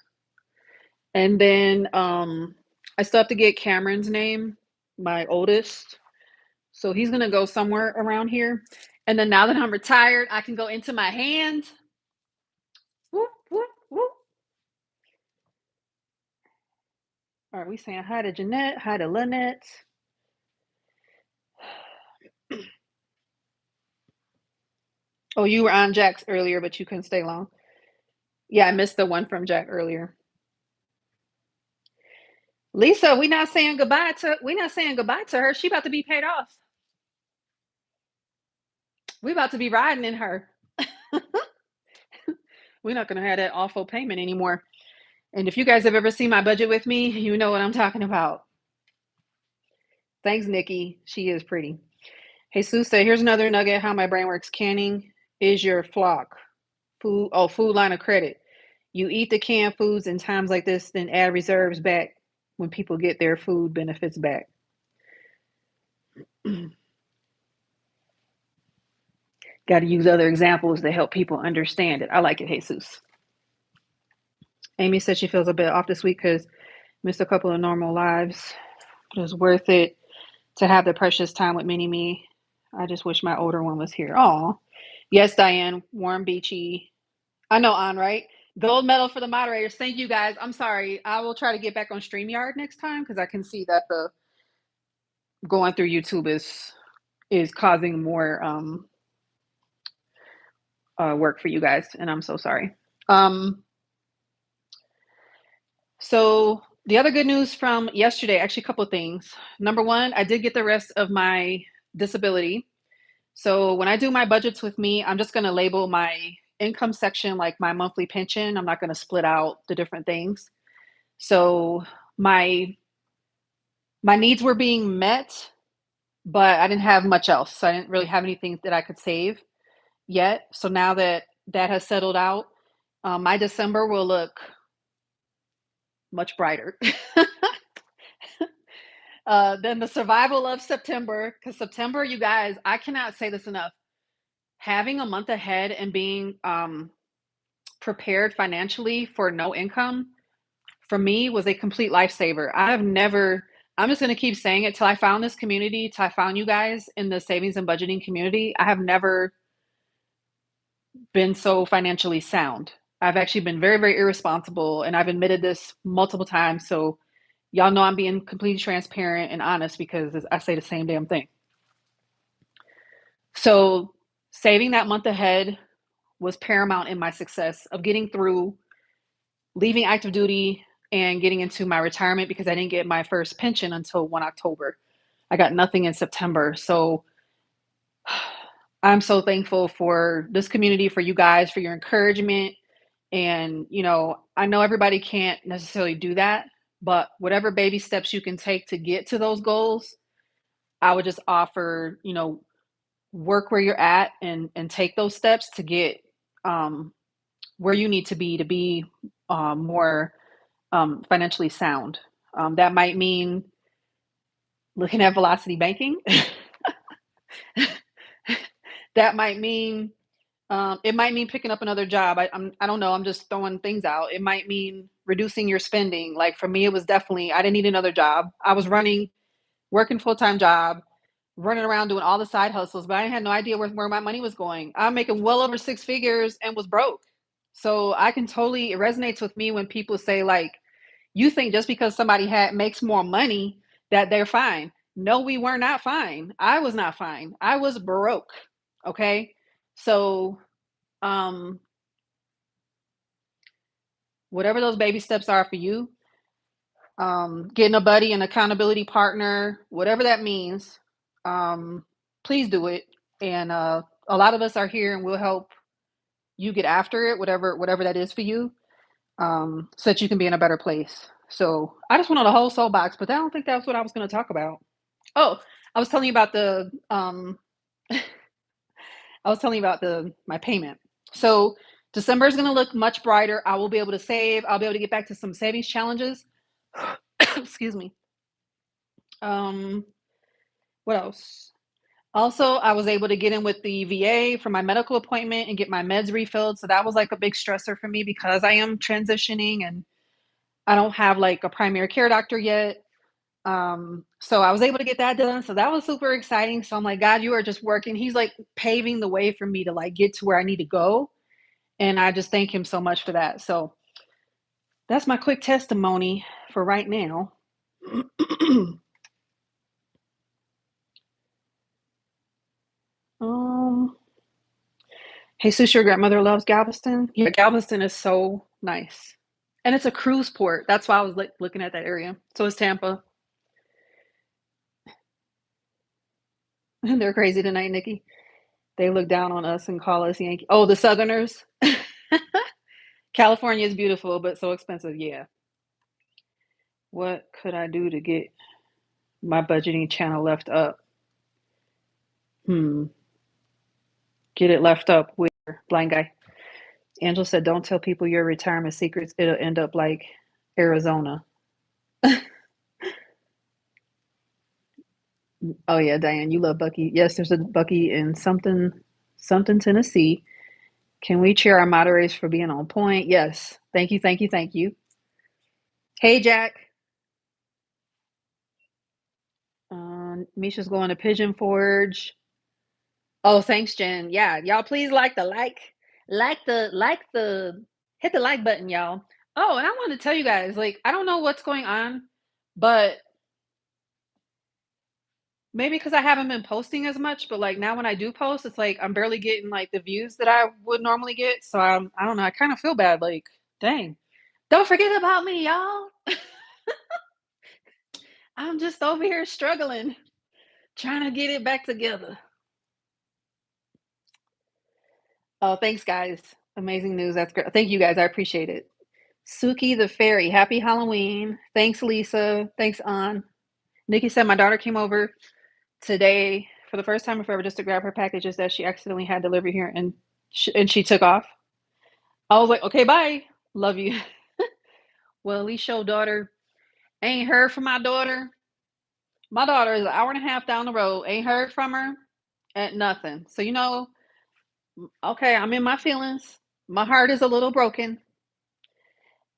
[SPEAKER 1] And then I still have to get Cameron's name, my oldest. So he's gonna go somewhere around here. And then now that I'm retired, I can go into my hand. Whoop, whoop, whoop. All right, we saying hi to Jeanette, hi to Lynette. Oh, you were on Jack's earlier, but you couldn't stay long. Yeah, I missed the one from Jack earlier. Lisa, we not saying goodbye to her. She about to be paid off. We about to be riding in her. We're not gonna have that awful payment anymore. And if you guys have ever seen my budget with me, you know what I'm talking about. Thanks, Nikki. She is pretty. Hey, Sue said, here's another nugget how my brain works. Canning is your flock. Food line of credit. You eat the canned foods in times like this, then add reserves back when people get their food benefits back. Got to use other examples to help people understand it. I like it, Jesus. Amy said she feels a bit off this week because missed a couple of normal lives. It was worth it to have the precious time with Mini Me. I just wish my older one was here. Oh, yes, Diane. Warm, beachy. I know, on right. Gold medal for the moderators. Thank you, guys. I'm sorry. I will try to get back on StreamYard next time because I can see that the going through YouTube is causing more work for you guys, and I'm so sorry. So the other good news from yesterday, actually, a couple of things. Number one, I did get the rest of my disability. So when I do my budgets with me, I'm just going to label my income section like my monthly pension. I'm not going to split out the different things. So my needs were being met, but I didn't have much else. So I didn't really have anything that I could save yet. So now that that has settled out, my December will look much brighter. Then the survival of September, because September, you guys, I cannot say this enough. Having a month ahead and being prepared financially for no income for me was a complete lifesaver. I'm just going to keep saying it till I found this community, till I found you guys in the savings and budgeting community. I have never been so financially sound. I've actually been very, very irresponsible, and I've admitted this multiple times. So y'all know I'm being completely transparent and honest because I say the same damn thing. So saving that month ahead was paramount in my success of getting through leaving active duty and getting into my retirement because I didn't get my first pension until 1 October. I got nothing in September. So I'm so thankful for this community, for you guys, for your encouragement. And, I know everybody can't necessarily do that, but whatever baby steps you can take to get to those goals, I would just offer, work where you're at and take those steps to get um, where you need to be more financially sound. That might mean looking at velocity banking. That might mean it might mean picking up another job. I don't know. I'm just throwing things out. It might mean reducing your spending. Like for me, it was definitely I didn't need another job. I was working full time job, running around doing all the side hustles, but I had no idea where my money was going. I'm making well over six figures and was broke. So I can totally it resonates with me when people say like, you think just because somebody makes more money that they're fine. No, we were not fine. I was not fine. I was broke. Okay. So um whatever those baby steps are for you, getting a buddy, an accountability partner, whatever that means, please do it. And a lot of us are here and we'll help you get after it, whatever that is for you, so that you can be in a better place. So I just went on a whole soapbox, but I don't think that's what I was going to talk about. Oh, I was telling you about I was telling you about the my payment. So December is going to look much brighter. I will be able to save. I'll be able to get back to some savings challenges. Excuse me. Um, what else? Also, I was able to get in with the VA for my medical appointment and get my meds refilled. So that was like a big stressor for me because I am transitioning and I don't have like a primary care doctor yet. So I was able to get that done. So that was super exciting. So I'm like, God, you are just working. He's like paving the way for me to like get to where I need to go. And I just thank him so much for that. So that's my quick testimony for right now. um, hey, sis, your grandmother loves Galveston. Yeah, Galveston is so nice. And it's a cruise port. That's why I was like looking at that area. So is Tampa. They're crazy tonight, Nikki. They look down on us and call us Yankee. Oh, the Southerners. California is beautiful, but so expensive. Yeah. What could I do to get my budgeting channel left up? Hmm. Get it left up with blind guy. Angela said, "Don't tell people your retirement secrets. It'll end up like Arizona." Oh yeah, Diane, you love Bucky. Yes, there's a Bucky in something Tennessee. Can we cheer our moderators for being on point? Yes. Thank you, thank you, thank you. Hey Jack. Misha's going to Pigeon Forge. Oh, thanks, Jen. Yeah, y'all please hit the like button, y'all. Oh, and I want to tell you guys, like, I don't know what's going on, but maybe because I haven't been posting as much, but like now when I do post, it's like I'm barely getting like the views that I would normally get. So I don't know, I kind of feel bad. Like, dang. Don't forget about me, y'all. I'm just over here struggling, trying to get it back together. Oh, thanks, guys. Amazing news. That's great. Thank you guys. I appreciate it. Suki the Fairy, happy Halloween. Thanks, Lisa. Thanks, An. Nikki said my daughter came over today for the first time ever just to grab her packages that she accidentally had delivered here and she took off. I was like, okay, bye. Love you. Well, at least your daughter ain't heard from my daughter. My daughter is an hour and a half down the road. Ain't heard from her at nothing. So, okay, I'm in my feelings. My heart is a little broken.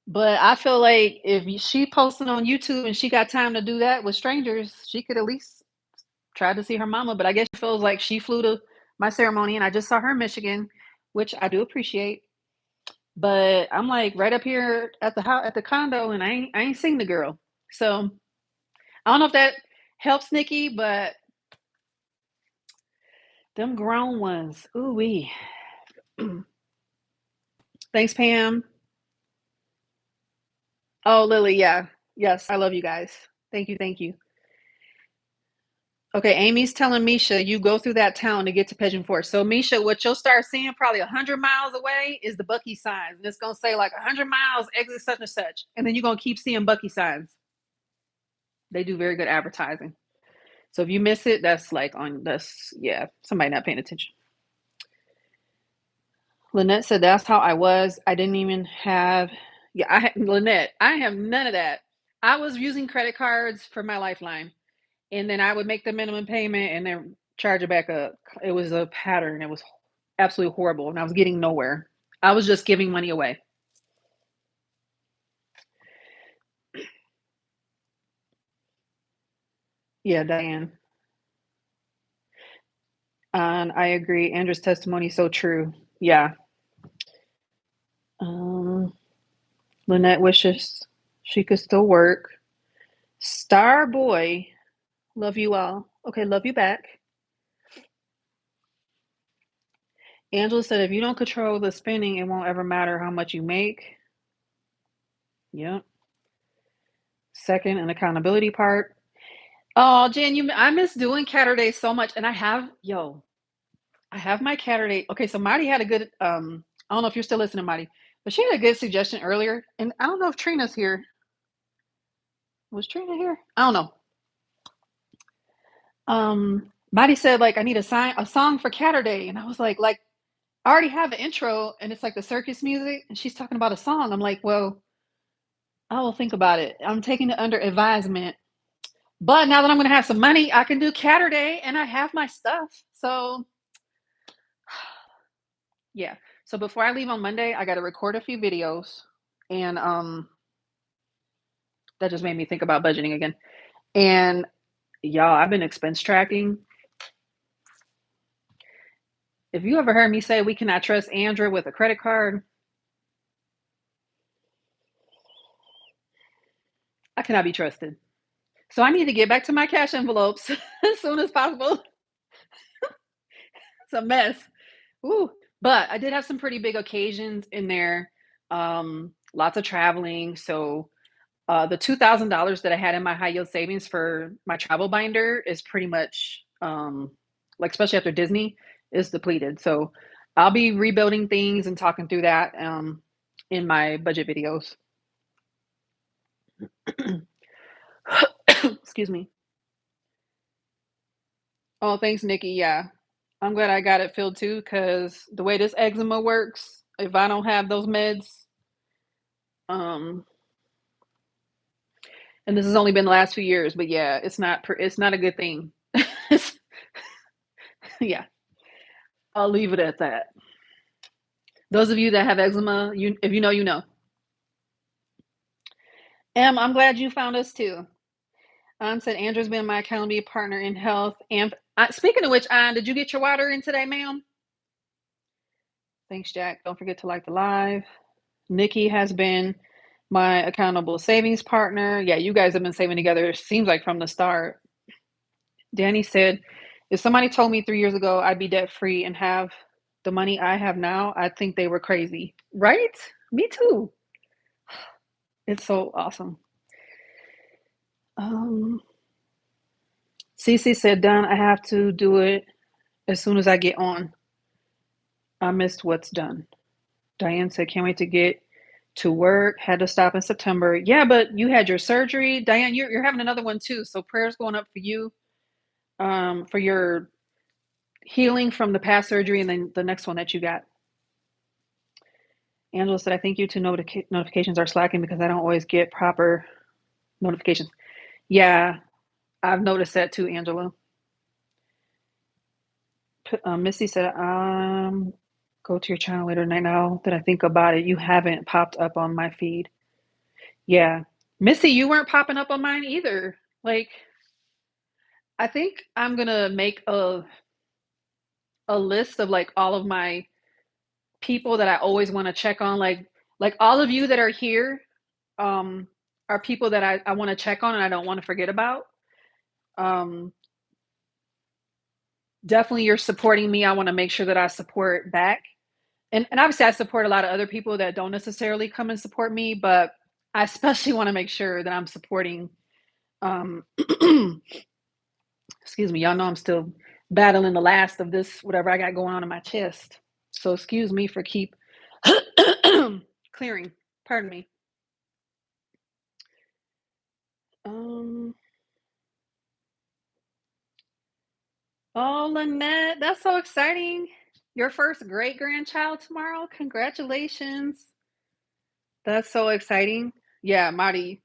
[SPEAKER 1] But I feel like if she posted on YouTube and she got time to do that with strangers, she could at least try to see her mama. But I guess she feels like she flew to my ceremony and I just saw her in Michigan, which I do appreciate. But I'm like right up here at the house at the condo, and I ain't seen the girl. So I don't know if that helps Nikki, but them grown ones, ooh wee. Thanks, Pam. Oh, Lily, yeah. Yes, I love you guys. Thank you, thank you. Okay, Amy's telling Misha you go through that town to get to Pigeon Forge. So Misha, what you'll start seeing probably 100 miles away is the Bucky signs. And it's gonna say like 100 miles, exit such and such. And then you're gonna keep seeing Bucky signs. They do very good advertising. So if you miss it, that's like on that's yeah, somebody not paying attention. Lynette said that's how I was. I didn't even have Lynette, I have none of that. I was using credit cards for my lifeline. And then I would make the minimum payment and then charge it back up. It was a pattern. It was absolutely horrible, and I was getting nowhere. I was just giving money away. Yeah, Diane. And I agree. Andrew's testimony is so true. Yeah. Um, Lynette wishes she could still work. Star Boy, love you all. Okay, love you back. Angela said, if you don't control the spending, it won't ever matter how much you make. Yep. Second, an accountability part. Oh, Jan, I miss doing Catterday so much, and I have my Catterday. Okay, so Marty had a good. I don't know if you're still listening, Marty, but she had a good suggestion earlier, and I don't know if Trina's here. Was Trina here? I don't know. Marty said like I need a song for Catterday, and I was like I already have an intro, and it's like the circus music, and she's talking about a song. I'm like, well, I will think about it. I'm taking it under advisement. But now that I'm going to have some money, I can do Catterday, and I have my stuff. So yeah. So before I leave on Monday, I got to record a few videos, and that just made me think about budgeting again. And y'all, I've been expense tracking. If you ever heard me say we cannot trust Andrew with a credit card, I cannot be trusted. So I need to get back to my cash envelopes as soon as possible. It's a mess. Ooh. But I did have some pretty big occasions in there. Lots of traveling. So the $2,000 that I had in my high yield savings for my travel binder is pretty much like especially after Disney is depleted. So I'll be rebuilding things and talking through that in my budget videos. Excuse me. Oh, thanks, Nikki. Yeah, I'm glad I got it filled too because the way this eczema works, if I don't have those meds, um, and this has only been the last few years, but yeah, it's not a good thing. Yeah, I'll leave it at that. Those of you that have eczema, if you know, you know. I'm glad you found us too. Said Andrew's been my accountability partner in health. And speaking of which, did you get your water in today, ma'am? Thanks, Jack. Don't forget to like the live. Nikki has been my accountable savings partner. Yeah, you guys have been saving together, seems like from the start. Danny said, if somebody told me 3 years ago I'd be debt free and have the money I have now, I think they were crazy. Right? Me too. It's so awesome. Um, Cece said, done. I have to do it as soon as I get on. I missed what's done. Diane said, can't wait to get to work. Had to stop in September. Yeah, but you had your surgery. Diane, you're having another one too. So prayers going up for you for your healing from the past surgery and then the next one that you got. Angela said, I think YouTube notifications are slacking because I don't always get proper notifications. Yeah, I've noticed that too, Angela. Missy said, go to your channel later tonight. Now that I think about it, you haven't popped up on my feed. Yeah. Missy, you weren't popping up on mine either. Like, I think I'm gonna make a list of like all of my people that I always want to check on. Like all of you that are here, um, are people that I want to check on and I don't want to forget about. Um, Definitely you're supporting me. I want to make sure that I support back. And obviously I support a lot of other people that don't necessarily come and support me, but I especially want to make sure that I'm supporting um excuse me, y'all know I'm still battling the last of this whatever I got going on in my chest. So excuse me for keep clearing. Pardon me. Um oh, Lynette, that's so exciting. Your first great grandchild tomorrow. Congratulations. That's so exciting. Yeah, Marty,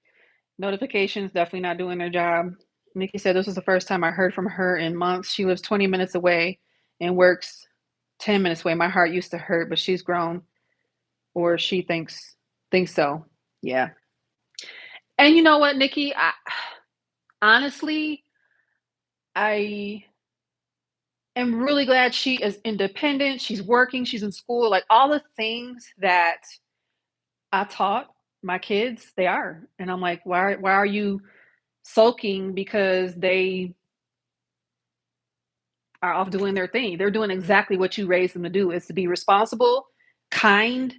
[SPEAKER 1] notifications definitely not doing their job. Nikki said this was the first time I heard from her in months. She lives 20 minutes away and works 10 minutes away. My heart used to hurt, but she's grown, or she thinks so. Yeah. And you know what, Nikki? Honestly, I am really glad she is independent. She's working, she's in school, like all the things that I taught my kids, they are. And I'm like, why are you sulking because they are off doing their thing? They're doing exactly what you raised them to do, is to be responsible, kind,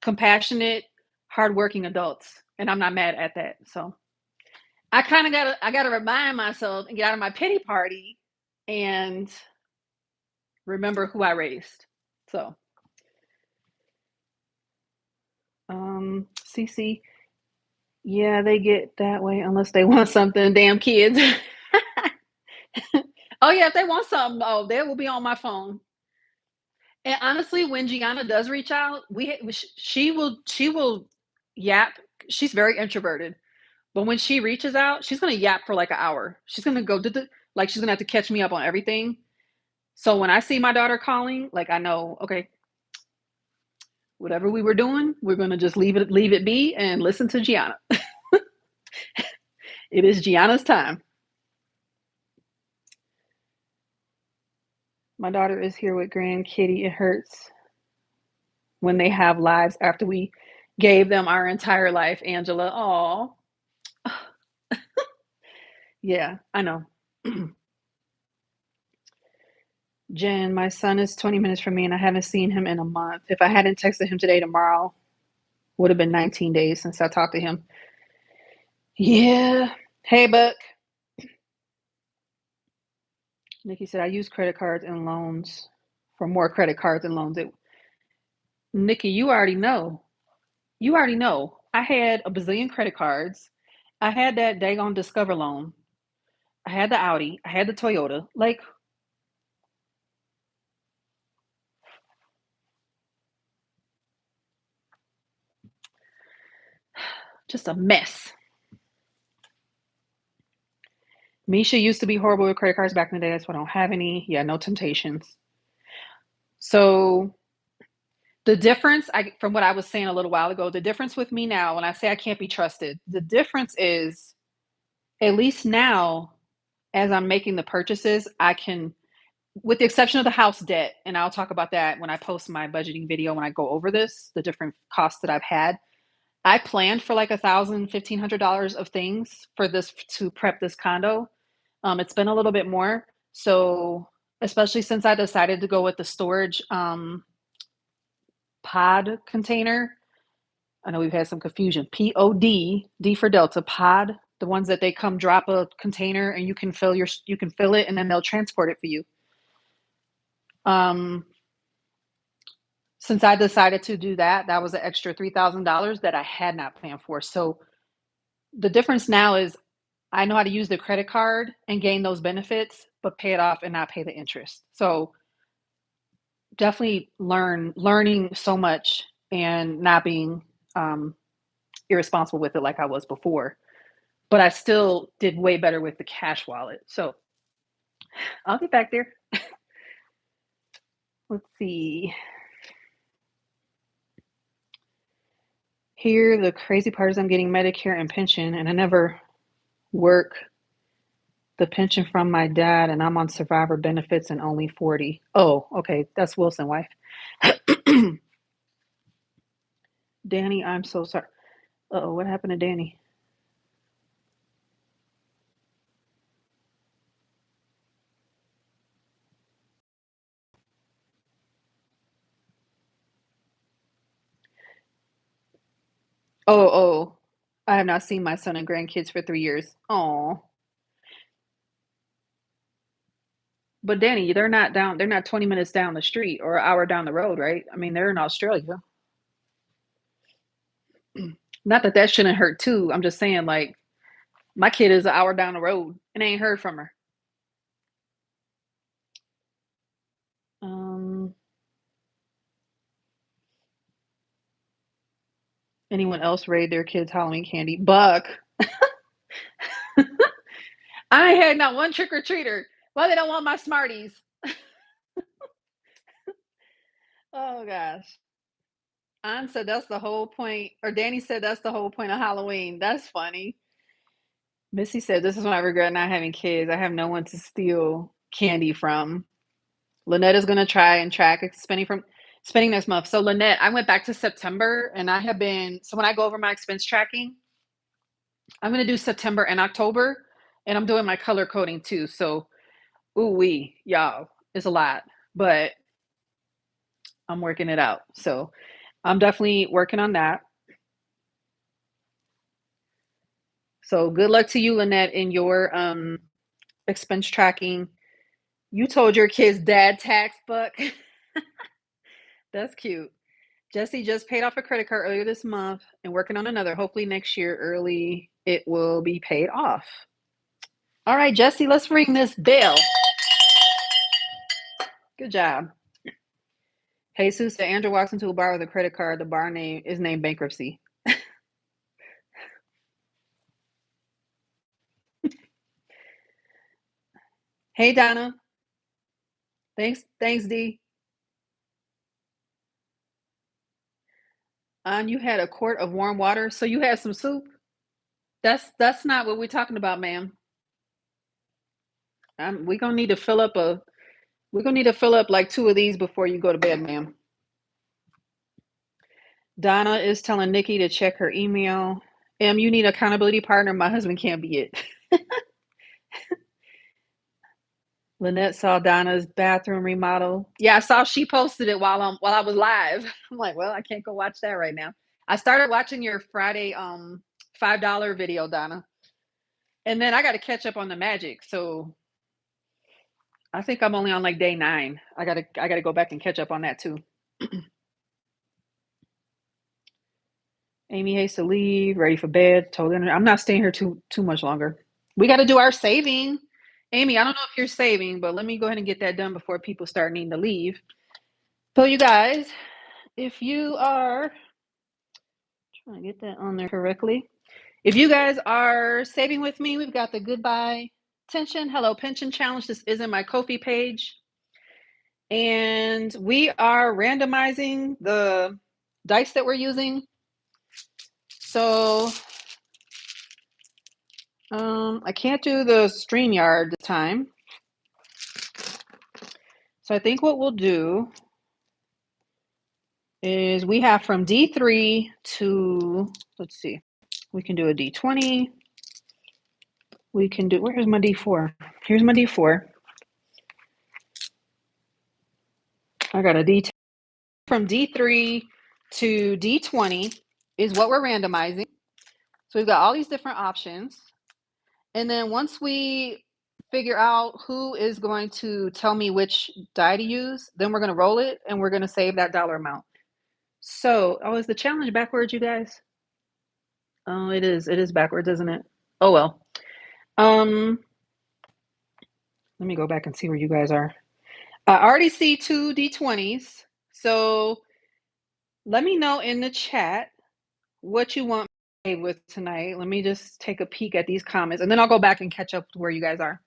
[SPEAKER 1] compassionate, hardworking adults. And I'm not mad at that. So I gotta remind myself and get out of my pity party and remember who I raised. So CC, yeah, they get that way unless they want something, damn kids. Oh yeah, if they want something, oh, they will be on my phone. And honestly, when Gianna does reach out, she will yap. She's very introverted, but when she reaches out, she's gonna yap for like an hour. She's gonna go like she's gonna have to catch me up on everything. So when I see my daughter calling, like I know, okay, whatever we were doing, we're gonna just leave it be and listen to Gianna. It is Gianna's time. My daughter is here with Grand Kitty. It hurts when they have lives after we gave them our entire life, Angela. Oh, yeah, I know. Jen, my son is 20 minutes from me and I haven't seen him in a month. If I hadn't texted him today, tomorrow would have been 19 days since I talked to him. Yeah. Hey, Buck. Nikki said, I use credit cards and loans for more credit cards and loans. Nikki, you already know. You already know. I had a bazillion credit cards. I had that daggone Discover loan. I had the Audi. I had the Toyota. Like, just a mess. Misha used to be horrible with credit cards back in the day. That's why I don't have any. Yeah, no temptations. So the difference, from what I was saying a little while ago, the difference with me now, when I say I can't be trusted, the difference is, at least now, as I'm making the purchases, I can, with the exception of the house debt, and I'll talk about that when I post my budgeting video when I go over this, the different costs that I've had. I planned for like $1,000, $1,500 of things for this to prep this condo. It's been a little bit more. So especially since I decided to go with the storage pod container. I know we've had some confusion. POD, D for Delta, pod, the ones that they come drop a container and you can fill it and then they'll transport it for you. Um, since I decided to do that, that was an extra $3,000 that I had not planned for. So the difference now is I know how to use the credit card and gain those benefits, but pay it off and not pay the interest. So definitely learning so much and not being um, irresponsible with it like I was before. But I still did way better with the cash wallet. So I'll get back there. Let's see. Here, the crazy part is I'm getting Medicare and pension, and I never work the pension from my dad, and I'm on survivor benefits and only 40. Oh, okay. That's Wilson wife. Danny, I'm so sorry. Uh-oh, what happened to Danny? Oh, oh. I have not seen my son and grandkids for 3 years. Oh. But Danny, they're not 20 minutes down the street or an hour down the road, right? I mean, they're in Australia. Not that that shouldn't hurt too. I'm just saying, like, my kid is an hour down the road and I ain't heard from her. Um, Anyone else raid their kids Halloween candy? Buck. I ain't had not one trick or treater. Why they don't want my Smarties? Oh gosh. Ann said that's the whole point, or Danny said that's the whole point of Halloween. That's funny. Missy said this is when I regret not having kids. I have no one to steal candy from. Lynette is gonna try and track spending next month. So Lynette, I went back to September and I have been so when I go over my expense tracking, I'm gonna do September and October, and I'm doing my color coding too. So ooh wee, y'all, it's a lot, but I'm working it out. So I'm definitely working on that. So good luck to you, Lynette, in your expense tracking. You told your kids dad tax buck. That's cute. Jesse just paid off a credit card earlier this month and working on another. Hopefully next year early it will be paid off. All right, Jesse, let's ring this bell. Good job. Hey, Sue said Andrew walks into a bar with a credit card. The bar name is named Bankruptcy. Hey, Donna. Thanks, D. You had a quart of warm water, so you had some soup. That's not what we're talking about, ma'am. We're gonna need to fill up like two of these before you go to bed, ma'am. Donna is telling Nikki to check her email. You need accountability partner. My husband can't be it. Lynette saw Donna's bathroom remodel. Yeah, I saw she posted it while I was live. I'm like, well, I can't go watch that right now. I started watching your Friday $5 video, Donna. And then I got to catch up on the magic. So I think I'm only on like day 9. I gotta go back and catch up on that too. Amy hates to leave, ready for bed. Told her I'm not staying here too much longer. We got to do our saving. Amy, I don't know if you're saving, but let me go ahead and get that done before people start needing to leave. So you guys, if you are trying to get that on there correctly, if you guys are saving with me, we've got the Goodbye Tension Hello Pension Challenge. This is in my Ko-fi page. And we are randomizing the dice that we're using. So I can't do the StreamYard this time. So I think what we'll do is we have from D3 to, let's see, we can do a D20. We can do, where's my D4? Here's my D4. I got a D10. From D3 to D20 is what we're randomizing. So we've got all these different options. And then once we figure out who is going to tell me which die to use, then we're going to roll it and we're going to save that dollar amount. So, oh, is the challenge backwards, you guys? Oh, it is. It is backwards, isn't it? Oh well. Um, Let me go back and see where you guys are. I already see 2 D20s. So let me know in the chat what you want me with tonight. Let me just take a peek at these comments and then I'll go back and catch up to where you guys are.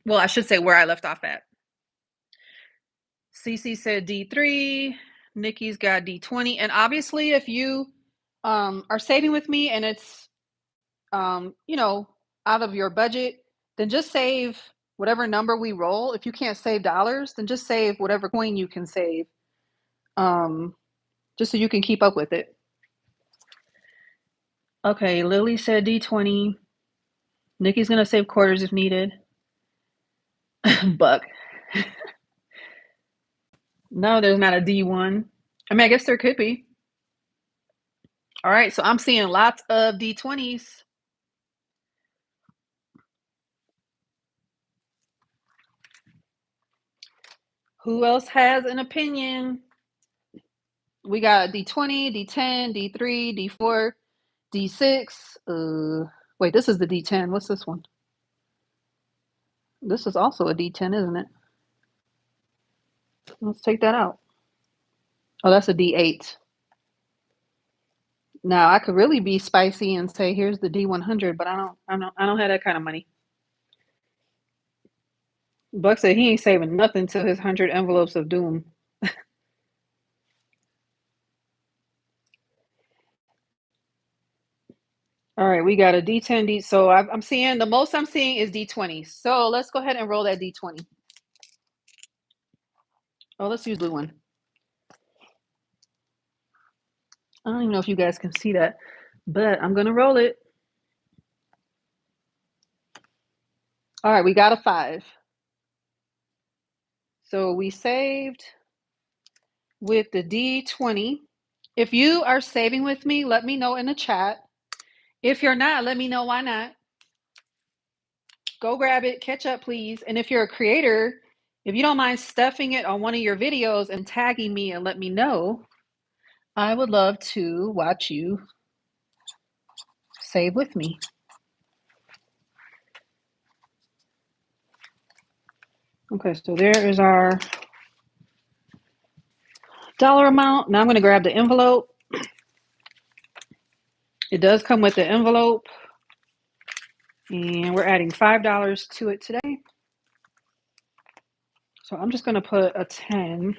[SPEAKER 1] Well, I should say where I left off at. Cece said D3. Nikki's got D20. And obviously, if you are saving with me and it's, out of your budget, then just save whatever number we roll. If you can't save dollars, then just save whatever coin you can save. just so you can keep up with it. Okay, Lily said D20. Nikki's gonna save quarters if needed. Buck. No, there's not a D1. I mean, I guess there could be. All right, so I'm seeing lots of D20s. Who else has an opinion? We got D20, D10, D3, D4, D6. Wait, this is the D10. What's this one? This is also a D10, isn't it? Let's take that out. Oh, that's a D8. Now I could really be spicy and say here's the D100, but I don't have that kind of money. Buck said he ain't saving nothing till his 100 envelopes of doom. All right, we got a D10, D. So I'm seeing the most I'm seeing is D20. So let's go ahead and roll that D20. Oh, let's use blue one. I don't even know if you guys can see that, but I'm gonna roll it. All right, we got a 5. So we saved with the D20. If you are saving with me, let me know in the chat. If you're not, let me know why not. Go grab it, catch up, please. And if you're a creator, if you don't mind stuffing it on one of your videos and tagging me and let me know, I would love to watch you save with me. Okay, so there is our dollar amount. Now I'm going to grab the envelope. It does come with the envelope. And we're adding $5 to it today. So I'm just going to put a 10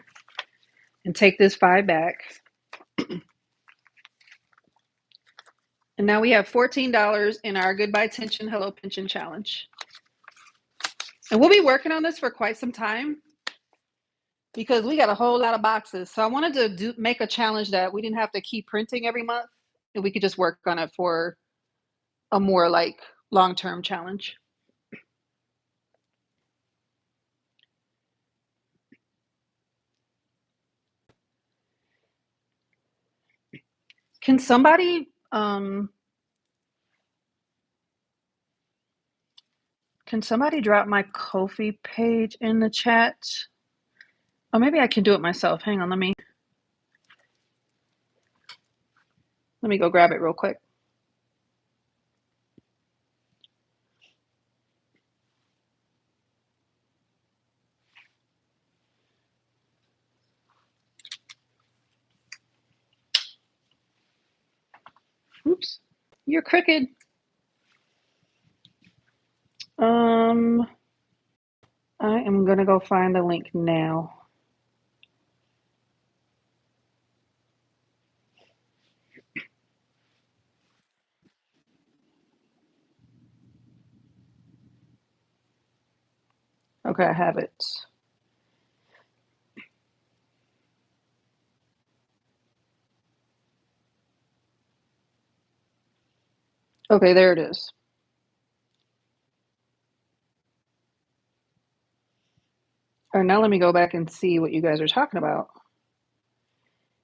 [SPEAKER 1] and take this 5 back. And now we have $14 in our Goodbye Tension Hello Pension Challenge. And we'll be working on this for quite some time because we got a whole lot of boxes. So I wanted to make a challenge that we didn't have to keep printing every month and we could just work on it for a more like long-term challenge. Can somebody drop my Ko-fi page in the chat? Oh, maybe I can do it myself. Hang on, let me go grab it real quick. Oops, you're crooked. I am gonna go find the link now. Okay, I have it. Okay, there it is. All right, now let me go back and see what you guys are talking about.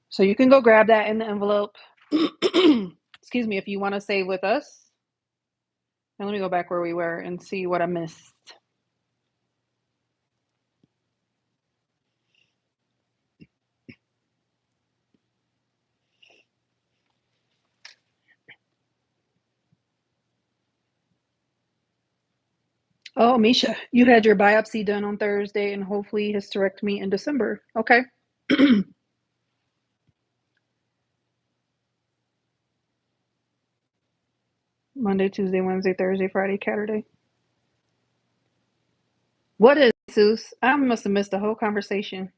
[SPEAKER 1] So you can go grab that in the envelope. Excuse me, if you want to save with us. Now let me go back where we were and see what I missed. Oh, Misha, you had your biopsy done on Thursday and hopefully hysterectomy in December. Okay. Monday, Tuesday, Wednesday, Thursday, Friday, Saturday. What is Seuss? I must have missed the whole conversation.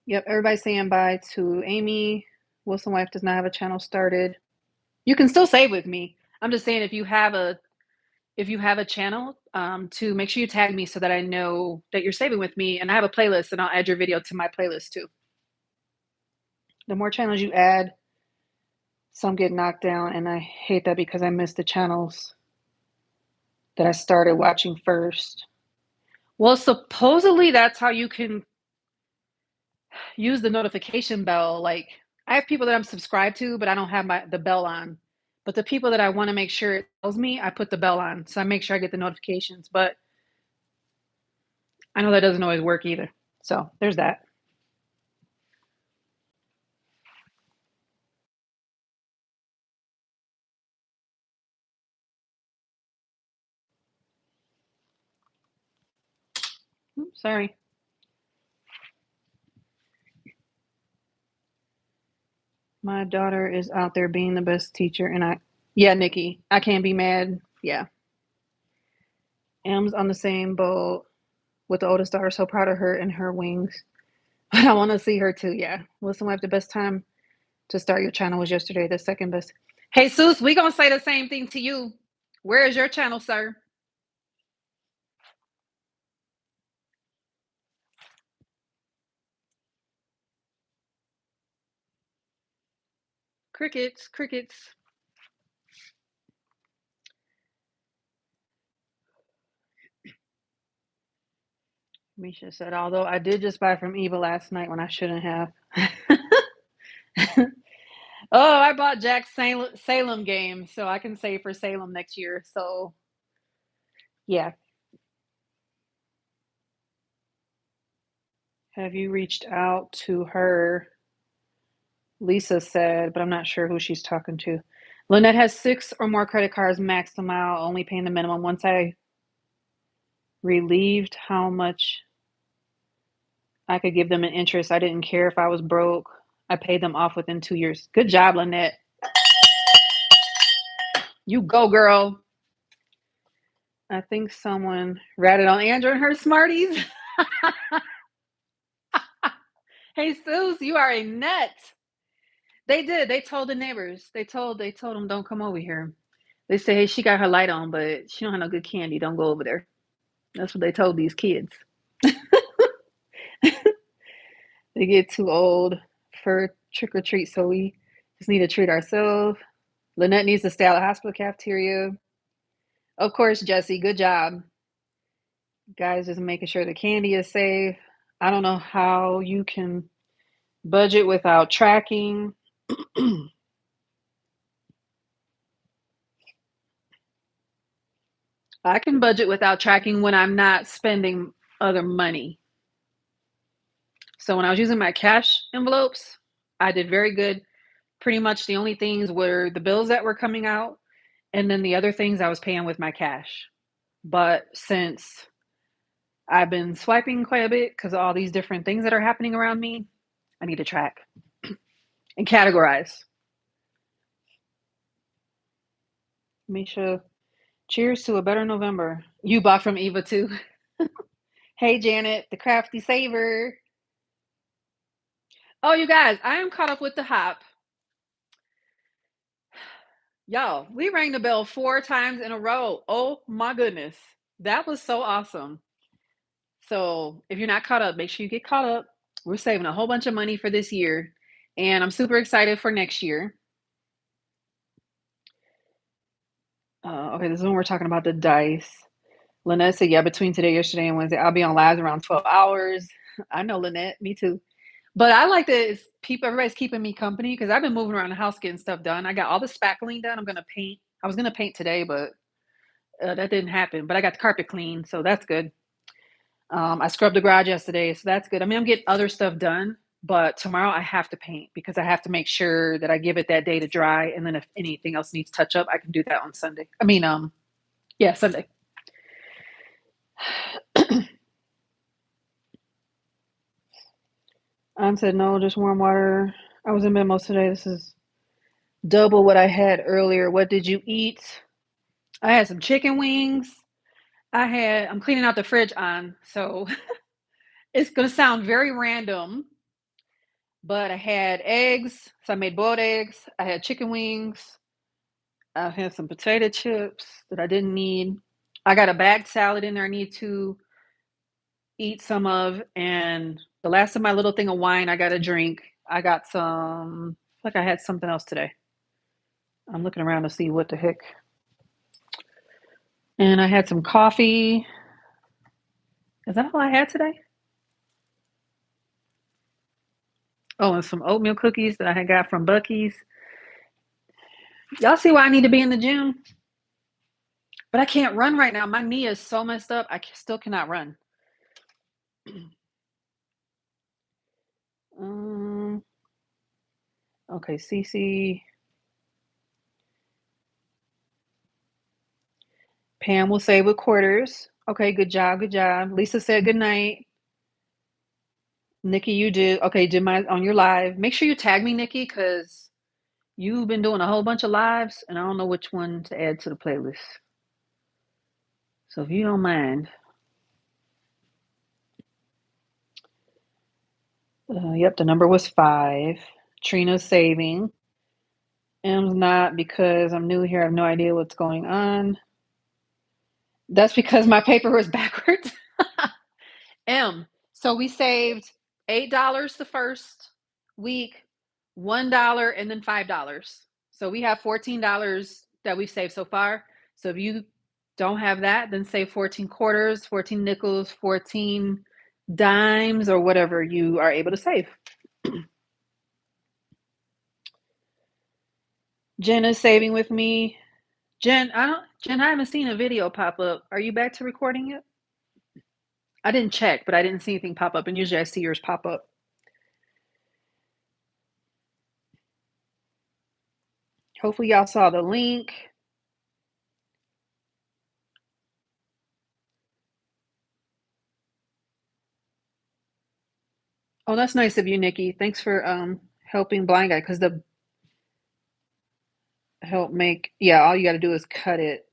[SPEAKER 1] Yep, everybody's saying bye to Amy. Wilson Wife does not have a channel started. You can still save with me. I'm just saying if you have a channel, to make sure you tag me so that I know that you're saving with me. And I have a playlist and I'll add your video to my playlist too. The more channels you add, some get knocked down, and I hate that because I miss the channels that I started watching first. Well, supposedly that's how you can use the notification bell. Like, I have people that I'm subscribed to, but I don't have the bell on. But the people that I want to make sure it tells me, I put the bell on, so I make sure I get the notifications. But I know that doesn't always work either. So there's that. Oops, sorry. My daughter is out there being the best teacher, and yeah, Nikki, I can't be mad. Yeah, M's on the same boat with the oldest daughter. So proud of her and her wings. But I want to see her too. Yeah, listen, we have the best time to start your channel was yesterday. The second best. Hey, Seuss, we gonna say the same thing to you. Where is your channel, sir? Crickets, crickets. Misha said, although I did just buy from Eva last night when I shouldn't have. Oh, I bought Jack's Salem game, so I can save for Salem next year. So, yeah. Have you reached out to her? Lisa said, but I'm not sure who she's talking to. Lynette has 6 or more credit cards maxed amount, only paying the minimum. Once I relieved how much I could give them in interest, I didn't care if I was broke. I paid them off within 2 years. Good job, Lynette. You go, girl. I think someone ratted on Andrew and her Smarties. Hey, Suze, you are a nut. They did. They told the neighbors. They told them don't come over here. They say, hey, she got her light on, but she don't have no good candy. Don't go over there. That's what they told these kids. They get too old for trick or treat, so we just need to treat ourselves. Lynette needs to stay out of the hospital cafeteria. Of course, Jesse, good job. Guys, just making sure the candy is safe. I don't know how you can budget without tracking. I can budget without tracking when I'm not spending other money. So when I was using my cash envelopes, I did very good. Pretty much the only things were the bills that were coming out, and then the other things I was paying with my cash. But since I've been swiping quite a bit because of all these different things that are happening around me, I need to track and categorize. Misha, cheers to a better November. You bought from Eva too. Hey, Janet, the crafty saver. Oh, you guys, I am caught up with the hop. Y'all, we rang the bell 4 times in a row. Oh my goodness. That was so awesome. So if you're not caught up, make sure you get caught up. We're saving a whole bunch of money for this year. And I'm super excited for next year. Okay, this is when we're talking about the dice. Lynette said, yeah, between today, yesterday, and Wednesday, I'll be on lives around 12 hours. I know, Lynette, me too. But I like that everybody's keeping me company because I've been moving around the house getting stuff done. I got all the spackling done. I'm gonna paint. I was gonna paint today, but that didn't happen. But I got the carpet clean, so that's good. I scrubbed the garage yesterday, so that's good. I mean, I'm getting other stuff done, but tomorrow I have to paint because I have to make sure that I give it that day to dry, and then if anything else needs touch up, I can do that on Sunday. I mean, yeah, Sunday. Said no, just warm water. I was in bed most today. This is double what I had earlier. What did you eat? I had some chicken wings. I'm cleaning out the fridge on, so it's gonna sound very random, but I had eggs, so I made boiled eggs. I had chicken wings. I had some potato chips that I didn't need. I got a bagged salad in there I need to eat some of, and the last of my little thing of wine I got to drink. I got some, like I had something else today. I'm looking around to see what the heck. And I had some coffee. Is that all I had today? Oh, and some oatmeal cookies that I had got from Buc-ee's. Y'all see why I need to be in the gym? But I can't run right now. My knee is so messed up. I still cannot run. Um, okay, Cece. Pam will say with quarters. Okay, good job, good job. Lisa said good night. Nikki, you did. Okay, did my on your live. Make sure you tag me, Nikki, because you've been doing a whole bunch of lives, and I don't know which one to add to the playlist. So if you don't mind. Yep, the number was 5. Trina's saving. M's not because I'm new here. I have no idea what's going on. That's because my paper was backwards. M. So we saved $8 the first week, $1, and then $5. So we have $14 that we've saved so far. So if you don't have that, then save 14 quarters, 14 nickels, 14 dimes, or whatever you are able to save. Jen is saving with me. Jen, I haven't seen a video pop up. Are you back to recording yet? I didn't check, but I didn't see anything pop up, and usually I see yours pop up. Hopefully y'all saw the link. Oh, that's nice of you, Nikki. Thanks for helping Blind Guy, because the help make, yeah, all you got to do is cut it.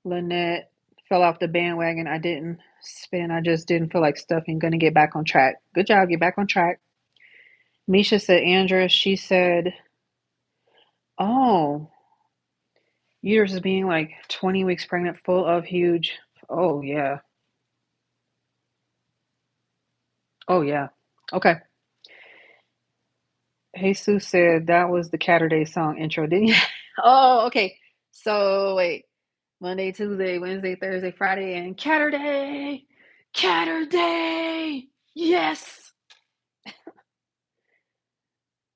[SPEAKER 1] Lynette fell off the bandwagon. I didn't spin. I just didn't feel like stuffing. Gonna get back on track. Good job. Get back on track. Misha said Andra. She said, oh, uterus is being like 20 weeks pregnant, full of huge. Oh, yeah. Oh, yeah. Okay. Jesus said that was the Catterday song intro, didn't you? Oh, okay. So wait. Monday, Tuesday, Wednesday, Thursday, Friday, and Catterday. Catterday. Yes.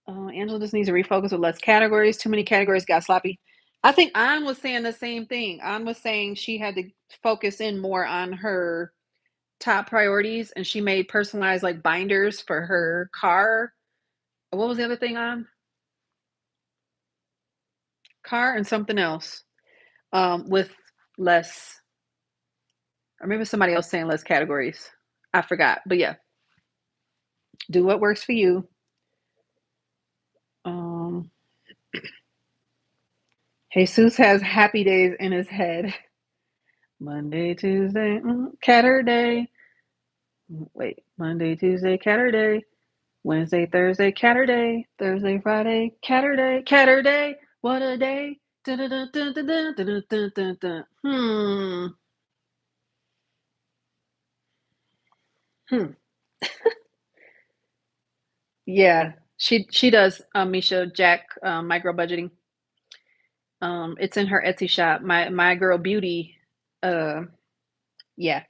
[SPEAKER 1] Angela just needs to refocus with less categories. Too many categories got sloppy. I think Ann was saying the same thing. Ann was saying she had to focus in more on her top priorities, and she made personalized like binders for her car. What was the other thing on? Car and something else. With less. I remember somebody else saying less categories. I forgot, but yeah. Do what works for you. Jesus has happy days in his head. Monday, Tuesday, Catterday. Wait, Monday, Tuesday, Catterday. Wednesday, Thursday, Catterday. Thursday, Friday, Catterday. Catterday. What a day. Dun, dun, dun, dun, dun, dun, dun, dun, dun, dun. Yeah, she does, Misha Jack, micro budgeting. It's in her Etsy shop. My girl Beauty. Yeah,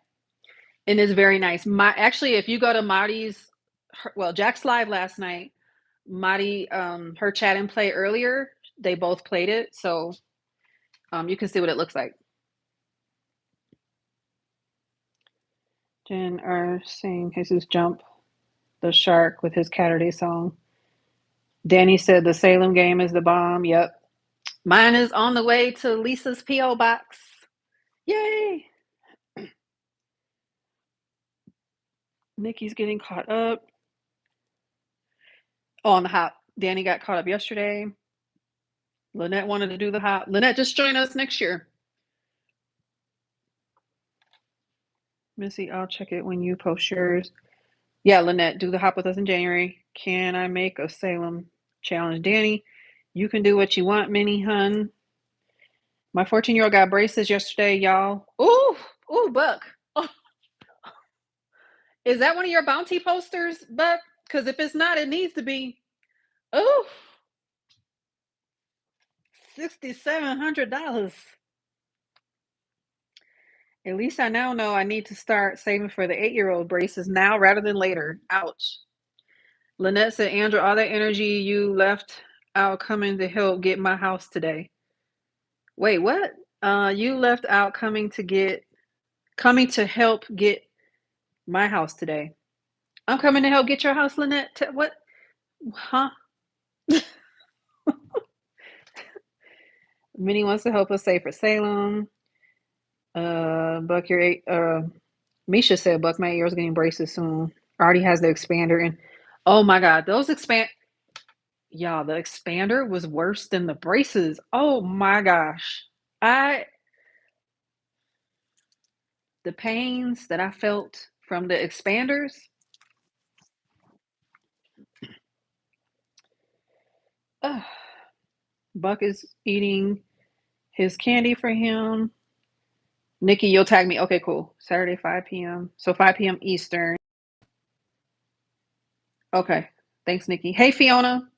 [SPEAKER 1] and it's very nice. My actually, if you go to Marty's, well, Jack's live last night. Marty, her chat and play earlier. They both played it, so you can see what it looks like. Jen are saying Jesus jump the shark with his Catterday song. Danny said the Salem game is the bomb. Yep. Mine is on the way to Lisa's P.O. box. Yay! Nikki's getting caught up. Oh, on the hop. Danny got caught up yesterday. Lynette wanted to do the hop. Lynette, just join us next year. Missy, I'll check it when you post yours. Yeah, Lynette, do the hop with us in January. Can I make a Salem challenge? Danny, you can do what you want, Minnie Hun. My 14-year-old got braces yesterday, y'all. Ooh, Buck. Oh. Is that one of your bounty posters, Buck? Because if it's not, it needs to be. Oh, $6,700. At least I now know I need to start saving for the 8-year-old braces now rather than later. Ouch. Lynette said, Andrew, all that energy you left out coming to help get my house today. Wait, what? You left out coming to help get my house today. I'm coming to help get your house, Lynette. What? Huh? Minnie wants to help us save for Salem. Buck, your eight. Misha said Buck, my 8 years getting braces soon. Already has the expander, and oh my god, those expand. Y'all, the expander was worse than the braces. Oh my gosh, I the pains that I felt from the expanders. Ugh. Buck is eating his candy for him. Nikki, you'll tag me. Okay, cool. Saturday, 5 p.m. So 5 p.m. Eastern. Okay. Thanks, Nikki. Hey, Fiona.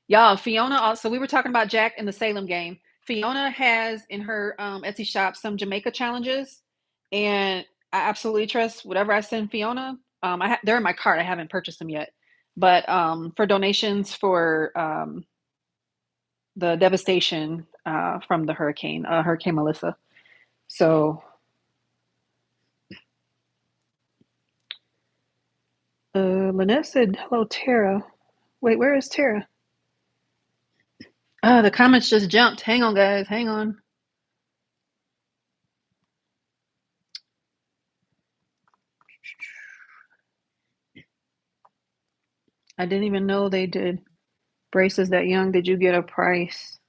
[SPEAKER 1] Y'all, Fiona also, we were talking about Jack in the Salem game. Fiona has in her Etsy shop some Jamaica challenges, and I absolutely trust whatever I send Fiona. They're in my cart. I haven't purchased them yet, but for donations for the devastation from the Hurricane Melissa. So, Lynette said, "Hello, Tara." Wait, where is Tara? The comments just jumped. Hang on, guys. Hang on. I didn't even know they did braces that young. Did you get a price?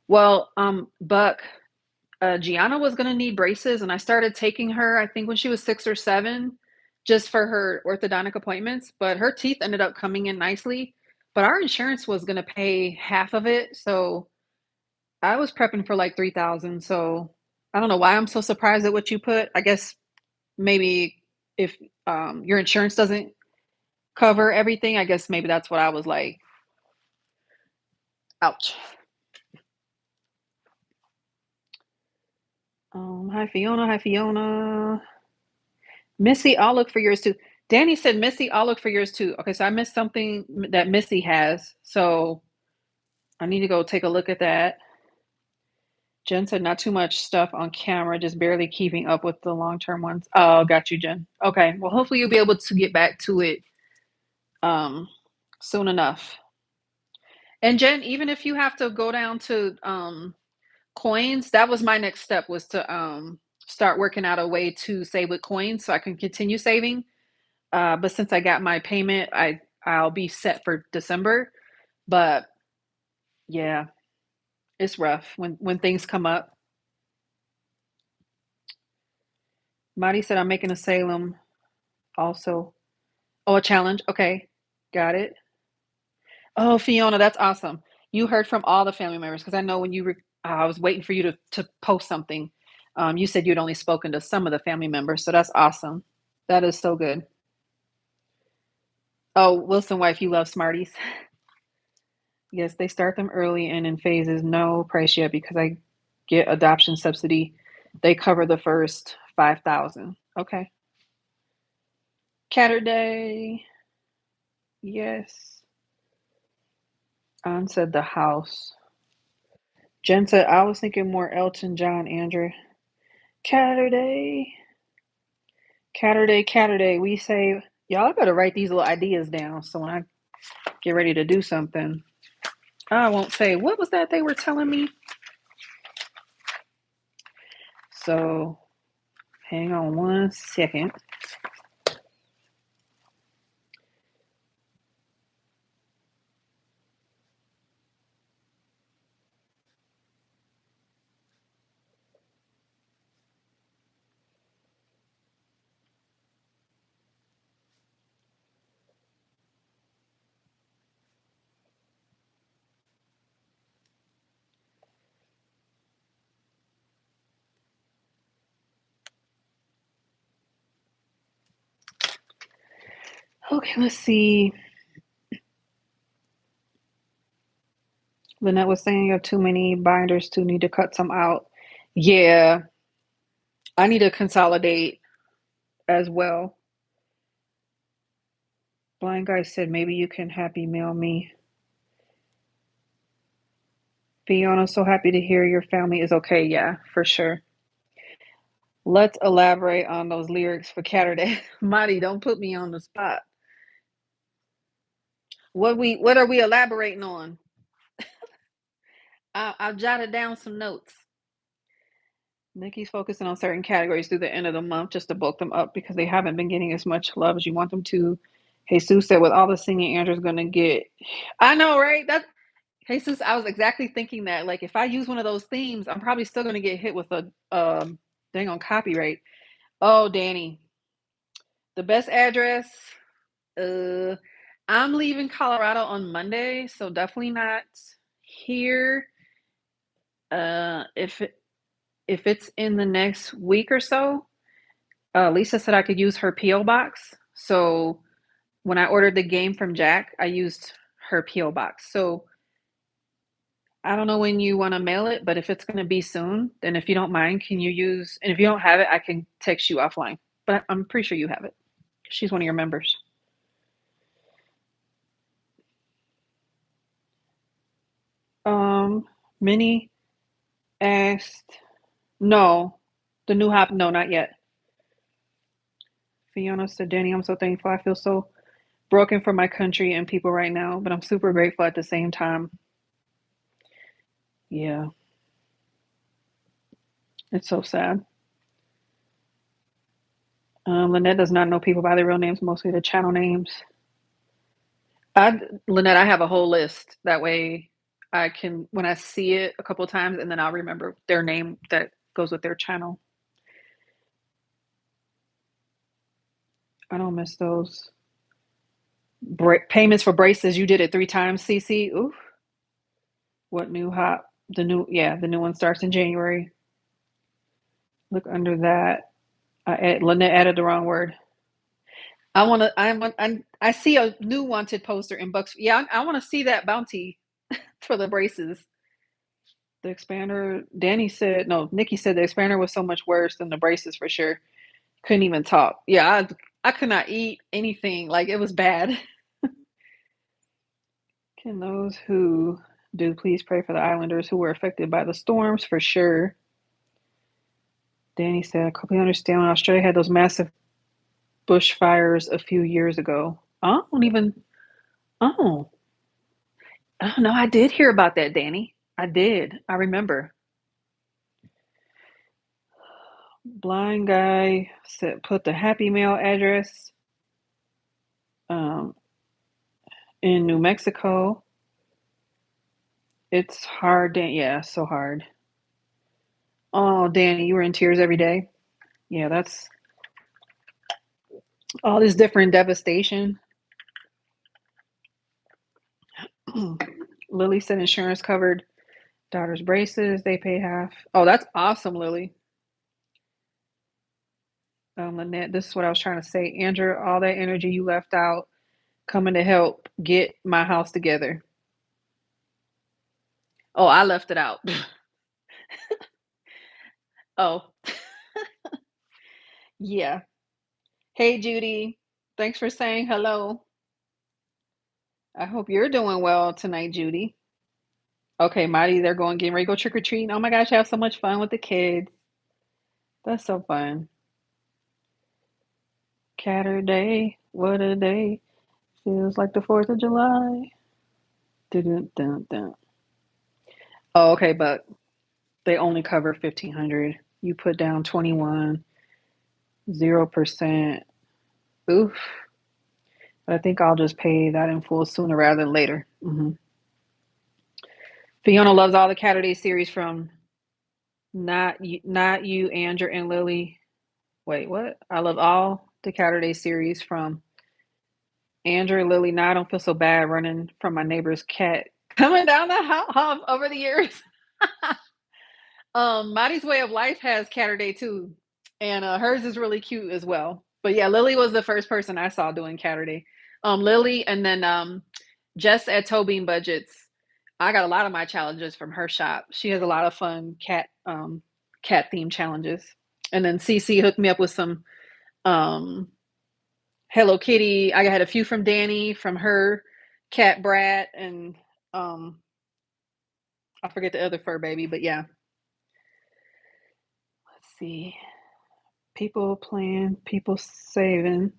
[SPEAKER 1] Well, Buck, Gianna was gonna need braces, and I started taking her, I think when she was 6 or 7, just for her orthodontic appointments. But her teeth ended up coming in nicely. But our insurance was gonna pay half of it, so I was prepping for like 3,000. So I don't know why I'm so surprised at what you put. I guess maybe if your insurance doesn't cover everything, I guess maybe that's what I was like. Ouch. Hi Fiona. Hi Fiona. Missy, I'll look for yours too. Danny said, Missy, I'll look for yours too. Okay, so I missed something that Missy has. So I need to go take a look at that. Jen said, not too much stuff on camera, just barely keeping up with the long term ones. Oh, got you, Jen. Okay, well, hopefully you'll be able to get back to it um, soon enough. And Jen, even if you have to go down to coins, that was my next step was to start working out a way to save with coins so I can continue saving. But since I got my payment, I'll be set for December. But yeah, it's rough when things come up. Marty said I'm making a Salem also. Oh, a challenge. Okay, got it. Oh, Fiona, that's awesome. You heard from all the family members because I know when I was waiting for you to post something. You said you'd only spoken to some of the family members, so that's awesome. That is so good. Oh, Wilson wife, you love Smarties. Yes, they start them early and in phases. No price yet because I get adoption subsidy. They cover the first 5,000. Okay. Catterday. Yes. On said the house. Jen said I was thinking more Elton John, Andrew. Catterday. Catterday, Catterday. We say y'all I better write these little ideas down so when I get ready to do something. I won't say what was that they were telling me. So hang on 1 second. Okay, let's see. Lynette was saying you have too many binders to need to cut some out. Yeah, I need to consolidate as well. Blind guy said maybe you can happy mail me. Fiona, so happy to hear your family is okay. Yeah, for sure. Let's elaborate on those lyrics for Saturday. Marty, don't put me on the spot. What are we elaborating on? I've jotted down some notes. Nikki's focusing on certain categories through the end of the month just to bulk them up because they haven't been getting as much love as you want them to. Jesus said, with all the singing Andrew's gonna get. I know, right? That Jesus, I was exactly thinking that. Like, if I use one of those themes, I'm probably still gonna get hit with a dang on copyright. Oh, Danny, the best address. Uh, I'm leaving Colorado on Monday, so definitely not here. If it's in the next week or so, Lisa said I could use her PO box. So when I ordered the game from Jack, I used her PO box. So I don't know when you want to mail it, but if it's going to be soon, then if you don't mind, can you use? And if you don't have it, I can text you offline. But I'm pretty sure you have it. She's one of your members. Um, Minnie asked, no, the new hop, no, not yet. Fiona said, Danny, I'm so thankful. I feel so broken for my country and people right now, but I'm super grateful at the same time. Yeah, it's so sad. Lynette does not know people by their real names, mostly the channel names. Lynette, I have a whole list. That way I can, when I see it a couple of times, and then I'll remember their name that goes with their channel. I don't miss those. Payments for braces. You did it 3 times, CC. Oof. What new hop? The new one starts in January. Look under that. Lynette added the wrong word. I see a new wanted poster in Bucks. Yeah, I want to see that bounty for the braces. The expander, Danny said, no, Nikki said the expander was so much worse than the braces for sure. Couldn't even talk. Yeah, I could not eat anything. Like, it was bad. Can those who do please pray for the islanders who were affected by the storms for sure? Danny said, I completely understand when Australia had those massive bushfires a few years ago. I don't even, oh, oh no, I did hear about that, Danny. I did. I remember. Blind guy said, put the Happy Mail address um, in New Mexico. It's hard. Yeah, so hard. Oh, Danny, you were in tears every day. Yeah, that's all this different devastation. Lily said insurance covered daughter's braces. They pay half. Oh, that's awesome, Lily. Lynette, this is what I was trying to say. Andrew, all that energy you left out coming to help get my house together. Oh, I left it out. Oh, yeah. Hey, Judy. Thanks for saying hello. I hope you're doing well tonight, Judy. Okay, Marty, they're going getting ready to go trick or treating. Oh my gosh, have so much fun with the kids. That's so fun. Saturday, what a day. Feels like the 4th of July. Dun, dun, dun. Oh, okay, but they only cover 1,500. You put down 21, 0%. Oof. But I think I'll just pay that in full sooner rather than later. Fiona loves all the Saturday series from Not You, Andrew, and Lily. Wait, what? I love all the Saturday series from Andrew and Lily. Now I don't feel so bad running from my neighbor's cat coming down the house over the years. Maddie's Way of Life has Saturday too, and hers is really cute as well. But yeah, Lily was the first person I saw doing Saturday. Lily, and then Jess at Toe Bean Budgets. I got a lot of my challenges from her shop. She has a lot of fun cat themed challenges. And then CC hooked me up with some um Hello Kitty. I had a few from Danny from her cat Brat, and um I forget the other fur baby, but yeah. Let's see. People plan, people saving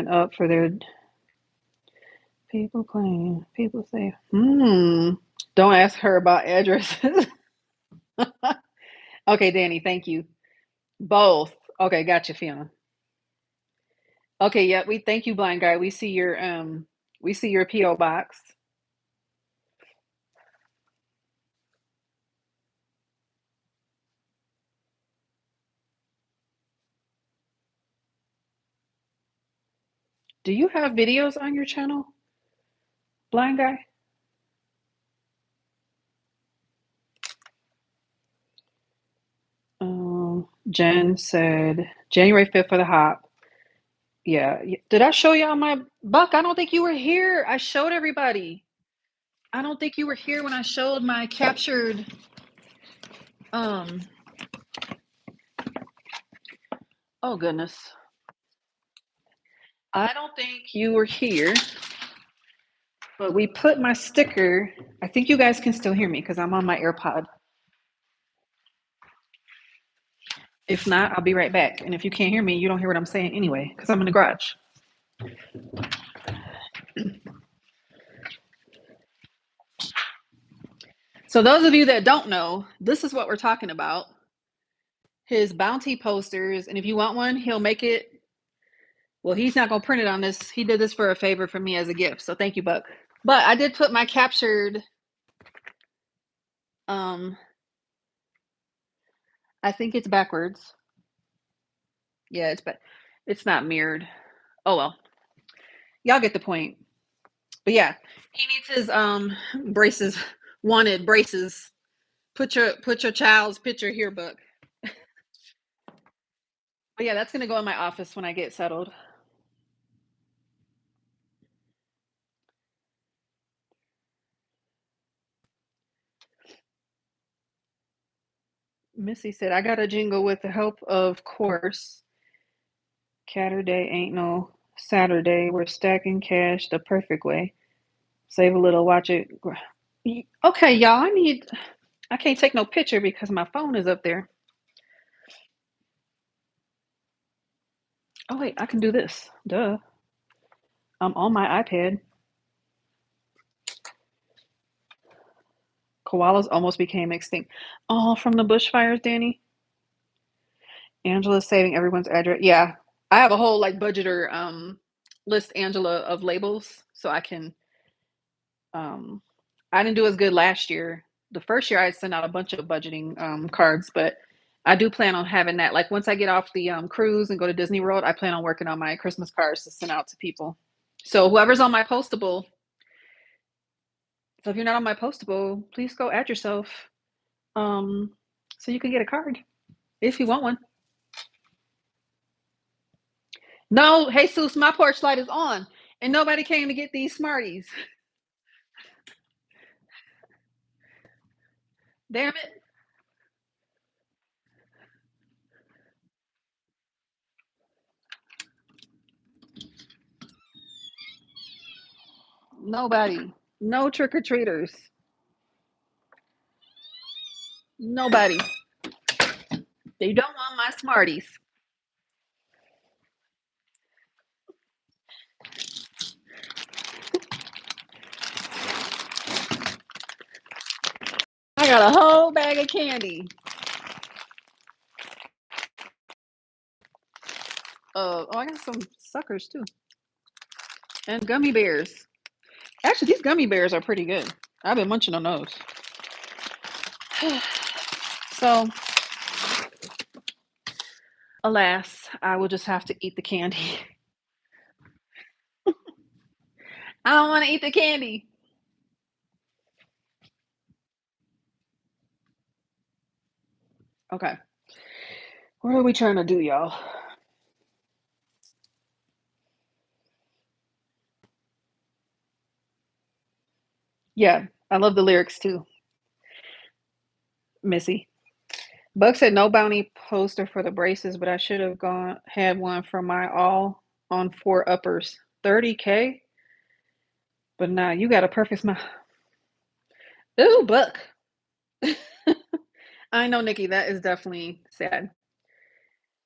[SPEAKER 1] up for their people plan, people save. Don't ask her about addresses. Okay, Danny, thank you. Both. Okay, gotcha, Fiona. Okay, yeah, we thank you, blind guy. We see your PO box. Do you have videos on your channel, blind guy? Jen said January 5th for the hop. Yeah. Did I show y'all my buck? I don't think you were here. I showed everybody. I don't think you were here when I showed my captured um oh goodness. I don't think you were here, but we put my sticker. I think you guys can still hear me because I'm on my AirPod. If not, I'll be right back. And if you can't hear me, you don't hear what I'm saying anyway, because I'm in the garage. So those of you that don't know, this is what we're talking about. His bounty posters, and if you want one, he'll make it. Well, he's not gonna print it on this. He did this for a favor for me as a gift. So thank you, Buck. But I did put my captured um I think it's backwards. Yeah, it's not mirrored. Oh well. Y'all get the point. But yeah, he needs his braces, wanted braces. Put your child's picture here, Buck. But yeah, that's gonna go in my office when I get settled. Missy said, I got a jingle with the help of course. Catterday ain't no Saturday. We're stacking cash the perfect way. Save a little, watch it. Okay, y'all, I can't take no picture because my phone is up there. Oh wait, I can do this. Duh. I'm on my iPad. Koalas almost became extinct. Oh, from the bushfires, Danny. Angela's saving everyone's address. Yeah. I have a whole like budgeter list, Angela, of labels so I can um I didn't do as good last year. The first year I sent out a bunch of budgeting cards, but I do plan on having that. Like once I get off the cruise and go to Disney World, I plan on working on my Christmas cards to send out to people. So whoever's on my postable, so if you're not on my postable, please go add yourself, um, so you can get a card if you want one. No, Jesus, my porch light is on, and nobody came to get these Smarties. Damn it! Nobody. No trick or treaters. Nobody. They don't want my Smarties. I got a whole bag of candy. Oh, I got some suckers too, and gummy bears. Actually, these gummy bears are pretty good. I've been munching on those. So, alas, I will just have to eat the candy. I don't want to eat the candy. Okay. What are we trying to do, y'all? Yeah, I love the lyrics too, Missy. Buck said no bounty poster for the braces, but I should have gone had one for my all on four uppers. 30K? But nah, you got a perfect smile. Ooh, Buck. I know, Nikki, that is definitely sad.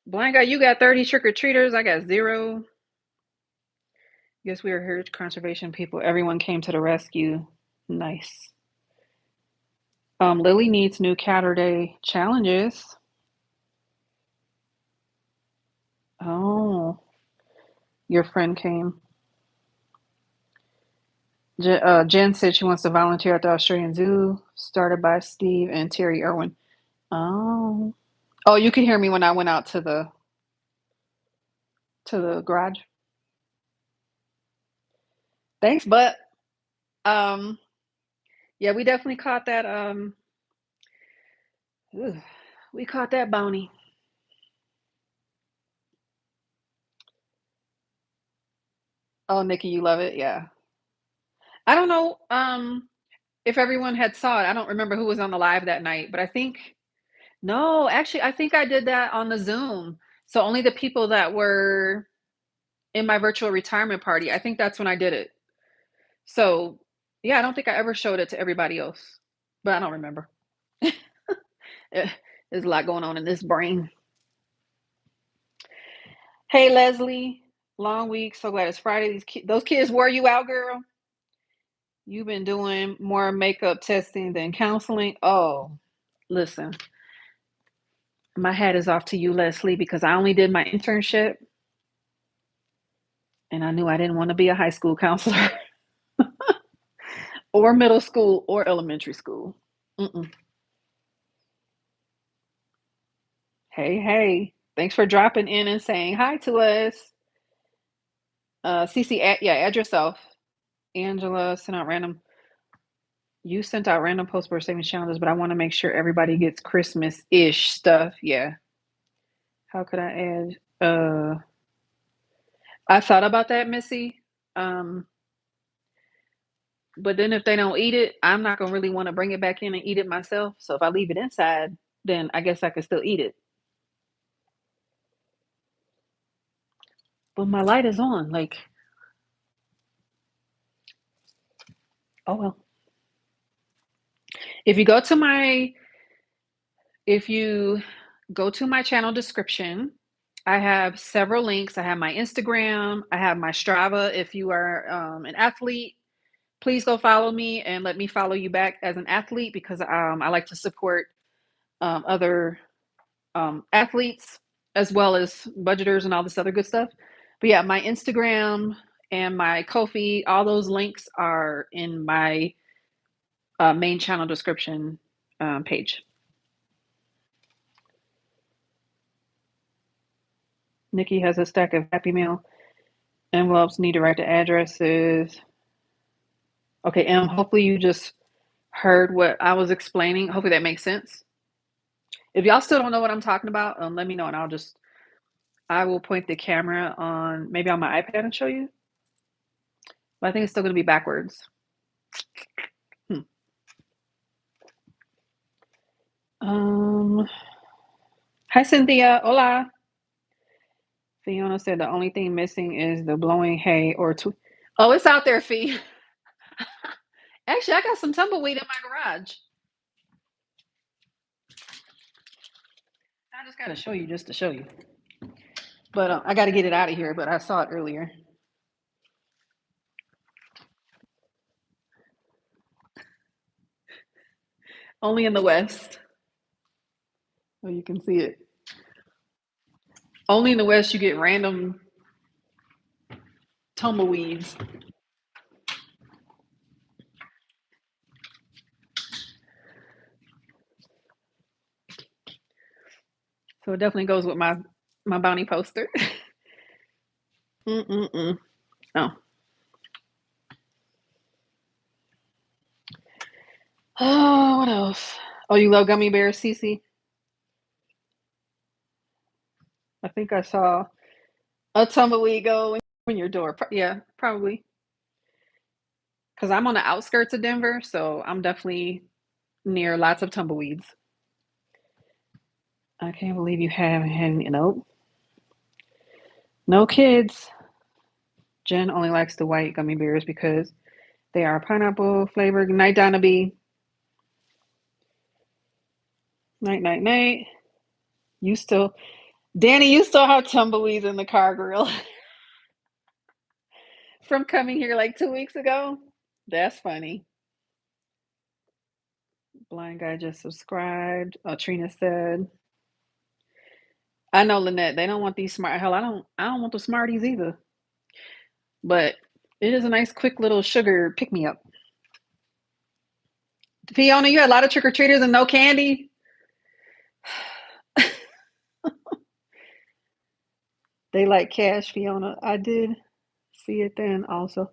[SPEAKER 1] Blind guy, you got 30 trick-or-treaters, I got 0. Guess we are heritage conservation people. Everyone came to the rescue. Nice. Lily needs new Catterday challenges. Oh, your friend came. Jen said she wants to volunteer at the Australian Zoo, started by Steve and Terry Irwin. Oh, oh, you can hear me when I went out to the garage. Thanks, but um, yeah, we definitely caught that. Ugh, we caught that bounty. Oh, Nikki, you love it, yeah. I don't know if everyone had saw it. I don't remember who was on the live that night, but I think no, actually, I think I did that on the Zoom. So only the people that were in my virtual retirement party. I think that's when I did it. So, yeah, I don't think I ever showed it to everybody else, but I don't remember. Eh, There's a lot going on in this brain. Hey, Leslie, long week. So glad it's Friday. Those kids wore you out, girl. You've been doing more makeup testing than counseling. Oh, listen, my hat is off to you, Leslie, because I only did my internship and I knew I didn't want to be a high school counselor or middle school or elementary school. Mm-mm. Hey, hey, thanks for dropping in and saying hi to us. Cece, yeah, add yourself. Angela sent out random. You sent out random post for savings challenges, but I want to make sure everybody gets Christmas-ish stuff. Yeah. How could I add? I thought about that, Missy. Um, but then if they don't eat it, I'm not gonna really want to bring it back in and eat it myself. So if I leave it inside, then I guess I can still eat it. But my light is on. Like, oh well. If you go to my if you go to my channel description, I have several links. I have my Instagram, I have my Strava. If you are an athlete, please go follow me and let me follow you back as an athlete because I like to support other athletes as well as budgeters and all this other good stuff. But yeah, my Instagram and my Ko-fi, all those links are in my main channel description page. Nikki has a stack of Happy Meal envelopes, need to write the addresses. Okay, hopefully you just heard what I was explaining. Hopefully that makes sense. If y'all still don't know what I'm talking about, let me know and I will point the camera on maybe on my iPad and show you. But I think it's still going to be backwards. Hmm. Um. Hi, Cynthia. Hola. Fiona said the only thing missing is the blowing hay or Oh, it's out there, Fee. Actually, I got some tumbleweed in my garage. I just got to show you just to show you. But I got to get it out of here. But I saw it earlier. Only in the West. Oh, you can see it. Only in the West you get random tumbleweeds. So it definitely goes with my bounty poster. Mm-mm-mm. Oh. Oh, what else? Oh, you love gummy bears, Cece? I think I saw a tumbleweed go in your door. Yeah, probably. because I'm on the outskirts of Denver, so I'm definitely near lots of tumbleweeds. I can't believe you haven't had, nope, no kids. Jen only likes the white gummy bears because they are pineapple flavored. Night, Donna B. Night, night, night. You still, Danny, you still have tumbleweeds in the car grill from coming here like 2 weeks ago. That's funny. Blind guy just subscribed. Oh, Trina said, I know, Lynette, they don't want these smart. Hell, I don't want the Smarties either. But it is a nice, quick little sugar pick me up. Fiona, you had a lot of trick or treaters and no candy. They like cash, Fiona. I did see it then also.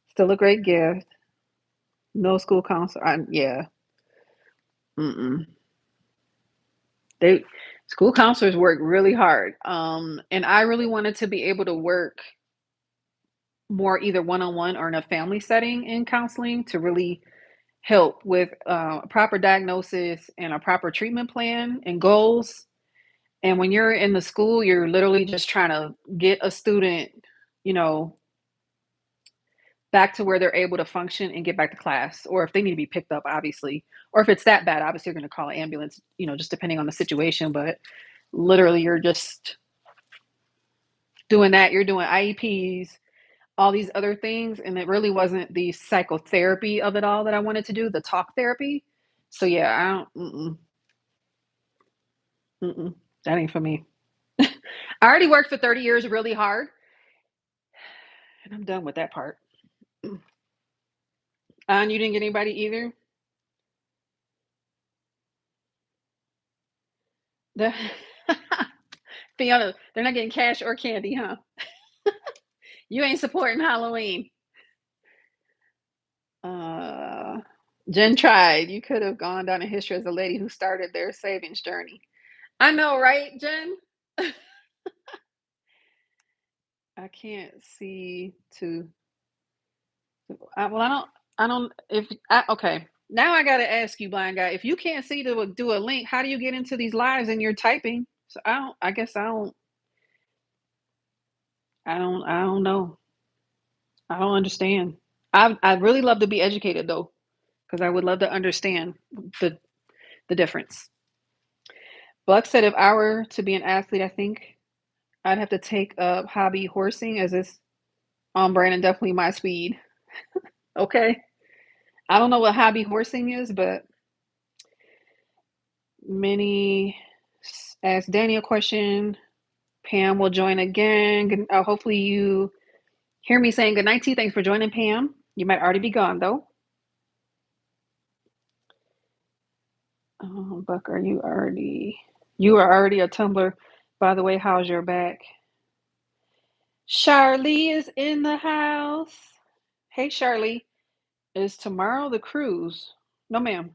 [SPEAKER 1] Still a great gift. No school counselor. Yeah. Mm-mm. They school counselors work really hard. And I really wanted to be able to work more either one-on-one or in a family setting in counseling to really help with proper diagnosis and a proper treatment plan and goals. And when you're in the school, you're literally just trying to get a student, you know, back to where they're able to function and get back to class, or if they need to be picked up, obviously, or if it's that bad, obviously you're going to call an ambulance, just depending on the situation. But literally, you're just doing that. You're doing IEPs, all these other things, and it really wasn't the psychotherapy of it all that I wanted to do, the talk therapy. So yeah, I don't. Mm-mm, that ain't for me. I already worked for 30 years really hard, and I'm done with that part. And you didn't get anybody either. The Fiona, they're not getting cash or candy, huh? You ain't supporting Halloween. Uh, Jen tried. You could have gone down in history as a lady who started their savings journey. I know, right, Jen? I can't see to. Well, I don't. I don't. If okay, now I got to ask you, blind guy. If you can't see to do a link, how do you get into these lives and you're typing? So I don't. I guess I don't. I don't. I don't know. I don't understand. I really love to be educated though, because I would love to understand the the difference. Buck said if I were to be an athlete, I think I'd have to take up hobby horsing as it's on brand and definitely my speed. Okay. I don't know what hobby horsing is, but many asked Danny a question. Pam will join again. Hopefully you hear me saying good night to you. Thanks for joining, Pam. You might already be gone though. Buck, are you already? You are already a tumbler. By the way, how's your back? Charlie is in the house. Hey, Charlie. Is tomorrow the cruise? No, ma'am.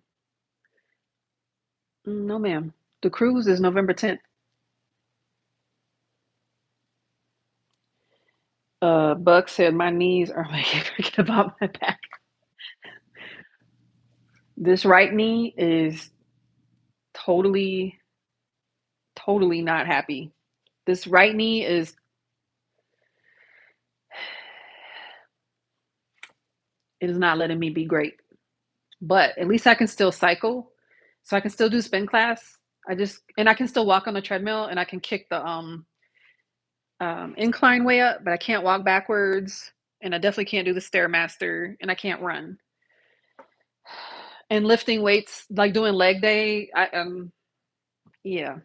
[SPEAKER 1] No, ma'am. The cruise is November 10th. Buck said my knees are making me forget about my back. This right knee is totally, totally not happy. This right knee is not letting me be great. But at least I can still cycle. So I can still do spin class. I can still walk on the treadmill and I can kick the incline way up, but I can't walk backwards, and I definitely can't do the stairmaster, and I can't run. And lifting weights, like doing leg day, yeah,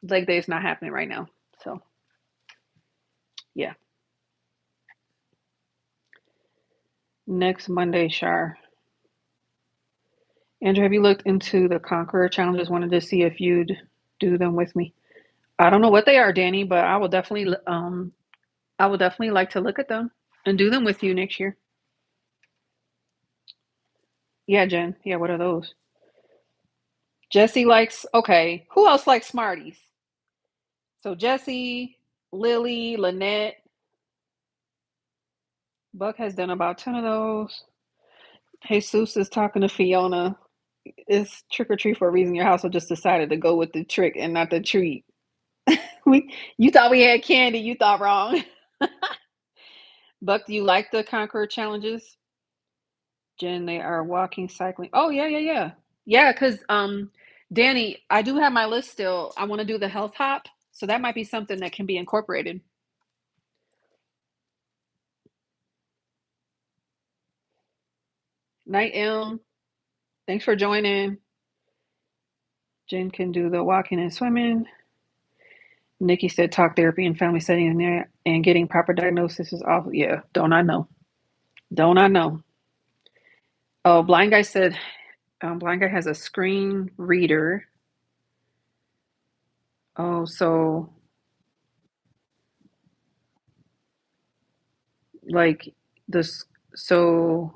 [SPEAKER 1] leg day is not happening right now. So yeah, next Monday, Shar. Andrew, have you looked into the Conqueror challenges? Wanted to see if you'd do them with me. I don't know what they are, Danny, but I will definitely like to look at them and do them with you next year. Yeah, Jen. Yeah, what are those? Jesse likes, okay. Who else likes Smarties? So Jesse, Lily, Lynette, Buck has done about 10 of those. Jesus is talking to Fiona. It's trick or treat for a reason. Your household just decided to go with the trick and not the treat. You thought we had candy. You thought wrong. Buck, do you like the Conqueror challenges? Jen, they are walking, cycling. Oh yeah, yeah, yeah, yeah. Because Danny, I do have my list still. I want to do the health hop, so that might be something that can be incorporated. Night M, thanks for joining. Jen can do the walking and swimming. Nikki said talk therapy and family setting in there and getting proper diagnosis is awful. Yeah, don't I know? Don't I know? Oh, blind guy said blind guy has a screen reader. Oh, so like this, so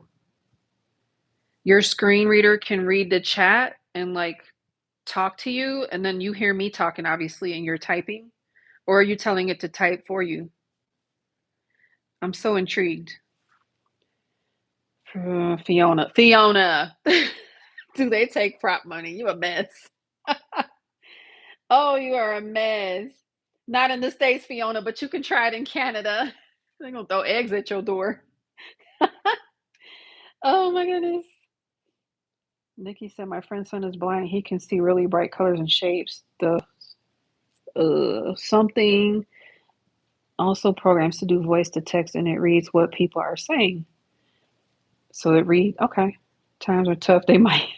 [SPEAKER 1] your screen reader can read the chat and like talk to you, and then you hear me talking, obviously, and you're typing, or are you telling it to type for you? I'm so intrigued. Fiona, do they take prop money? You a mess. Oh, you are a mess. Not in the States, Fiona, but you can try it in Canada. They're gonna throw eggs at your door. Oh my goodness. Nikki said my friend's son is blind. He can see really bright colors and shapes. The something also programs to do voice to text and it reads what people are saying. So it read okay. Times are tough. They might.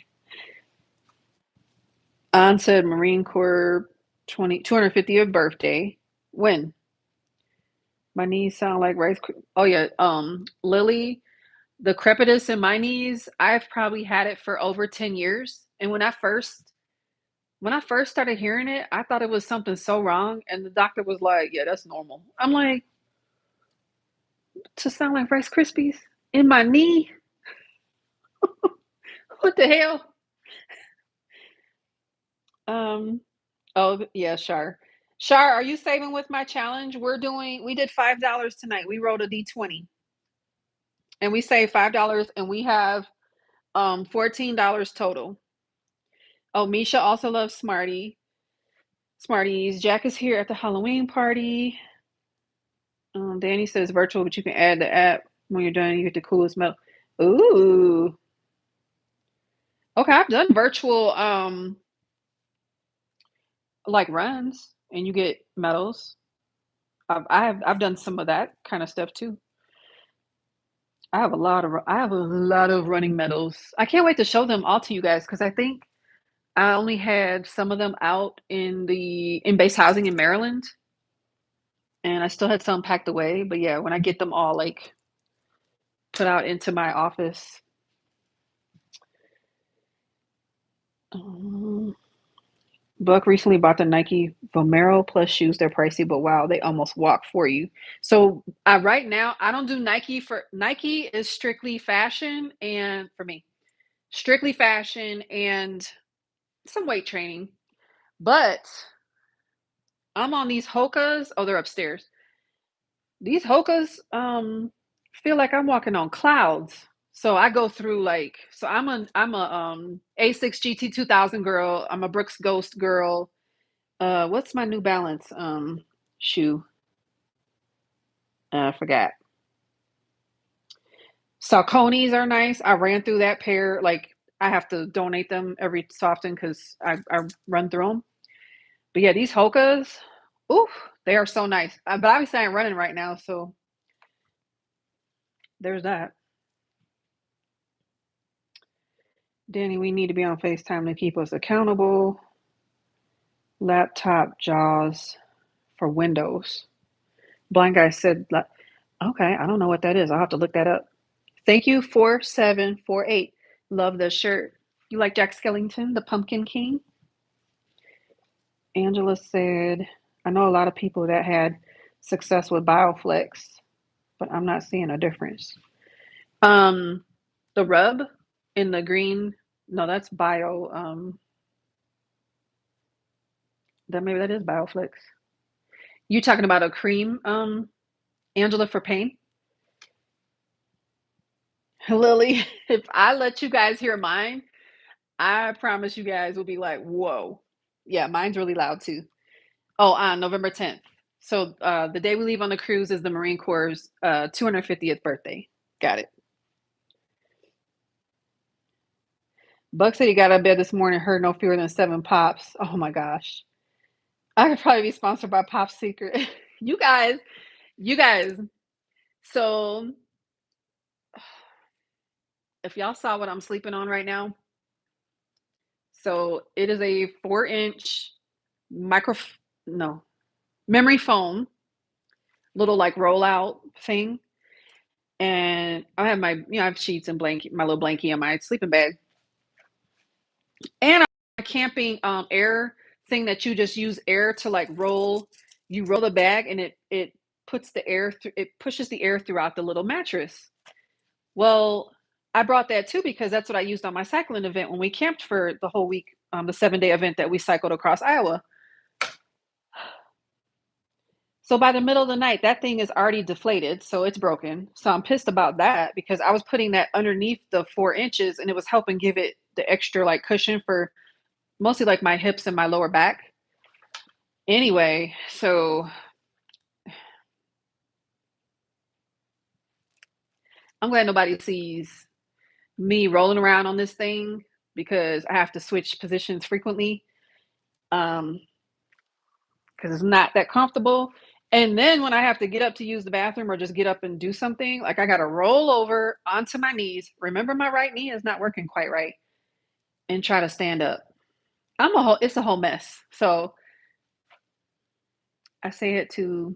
[SPEAKER 1] On said Marine Corps 250th birthday. When? My knees sound like rice. Oh yeah. Lily, the crepitus in my knees, I've probably had it for over 10 years. And when I first started hearing it, I thought it was something so wrong. And the doctor was like, yeah, that's normal. I'm like, to sound like Rice Krispies in my knee? What the hell? Um, oh yeah, Shar. Shar, are you saving with my challenge? We did $5 tonight. We rolled a D20 and we saved $5 and we have $14 total. Oh, Misha also loves Smarties. Jack is here at the Halloween party. Danny says virtual, but you can add the app when you're done. You get the coolest medal. Ooh. Okay, I've done virtual like runs and you get medals. I've done some of that kind of stuff too. I have a lot of running medals. I can't wait to show them all to you guys because I think I only had some of them out in base housing in Maryland, and I still had some packed away. But yeah, when I get them all like put out into my office. Um, Buck recently bought the Nike Vomero Plus shoes. They're pricey, but wow, they almost walk for you. So right now, I don't do Nike for Nike is strictly fashion, and for me, strictly fashion and some weight training. But I'm on these Hokas. Oh, they're upstairs. These Hokas feel like I'm walking on clouds. So I go through like I'm a A6 GT 2000 girl. I'm a Brooks Ghost girl. What's my New Balance shoe? I forgot. Sauconys are nice. I ran through that pair. Like I have to donate them every so often because I run through them. But yeah, these Hokas, oof, they are so nice. But obviously I'm running right now, so there's that. Danny, we need to be on FaceTime to keep us accountable. Laptop JAWS for Windows. Blind guy said, okay, I don't know what that is. I'll have to look that up. Thank you, 4748. Love the shirt. You like Jack Skellington, the Pumpkin King? Angela said, I know a lot of people that had success with Bioflex, but I'm not seeing a difference. Um, the rub in the green, no, that's bio. That maybe that is Bioflex. You talking about a cream, Angela, for pain? Lily, if I let you guys hear mine, I promise you guys will be like, whoa. Yeah, mine's really loud too. Oh, on November 10th. So the day we leave on the cruise is the Marine Corps' 250th birthday. Got it. Buck said he got out of bed this morning, heard no fewer than 7 pops. Oh my gosh. I could probably be sponsored by Pop Secret. you guys, you guys. So if y'all saw what I'm sleeping on right now, so it is a 4-inch micro, no, memory foam, little like rollout thing. And I have I have sheets and blanket, my little blankie in my sleeping bag. And a camping air thing that you just use air to like roll. You roll the bag and it puts the air through. It pushes the air throughout the little mattress. Well, I brought that too because that's what I used on my cycling event when we camped for the whole week. The 7-day event that we cycled across Iowa. So by the middle of the night, that thing is already deflated, so it's broken. So I'm pissed about that because I was putting that underneath the 4 inches and it was helping give it the extra like cushion for mostly like my hips and my lower back. Anyway, so I'm glad nobody sees me rolling around on this thing because I have to switch positions frequently because it's not that comfortable. And then when I have to get up to use the bathroom or just get up and do something, like I got to roll over onto my knees. Remember, my right knee is not working quite right, and try to stand up. It's a whole mess. So I say it to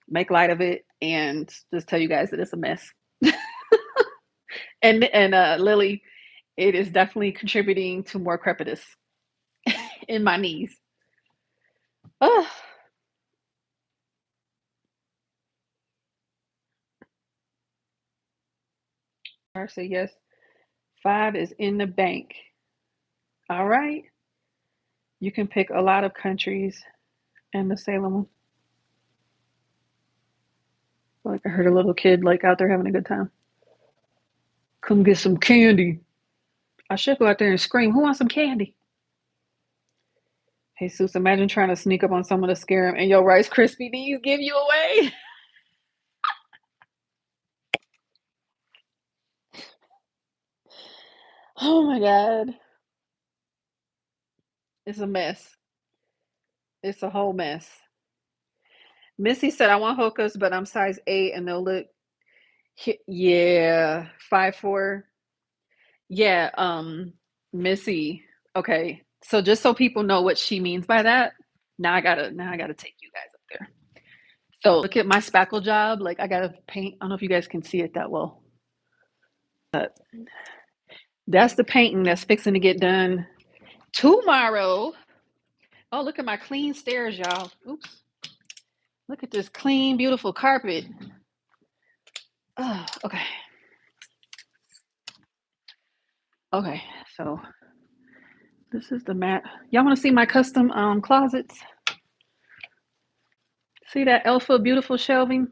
[SPEAKER 1] make light of it and just tell you guys that it's a mess. And Lily, it is definitely contributing to more crepitus in my knees. Oh, I say yes. 5 is in the bank. All right. You can pick a lot of countries and the Salem one. Like I heard a little kid like out there having a good time. Come get some candy. I should go out there and scream, who wants some candy? Hey, Sus, imagine trying to sneak up on someone to scare him and your Rice Krispie knees give you away. Oh my God. It's a mess. It's a whole mess. Missy said, I want hokas, but I'm size 8 and they'll look, yeah, 5'4". Yeah, Missy. Okay. So just so people know what she means by that, now I gotta take you guys up there. So look at my spackle job. Like I gotta paint. I don't know if you guys can see it that well. But that's the painting that's fixing to get done tomorrow. Oh, look at my clean stairs, y'all. Oops. Look at this clean, beautiful carpet. Oh, okay. Okay. So this is the mat. Y'all want to see my custom closets? See that Elfa beautiful shelving?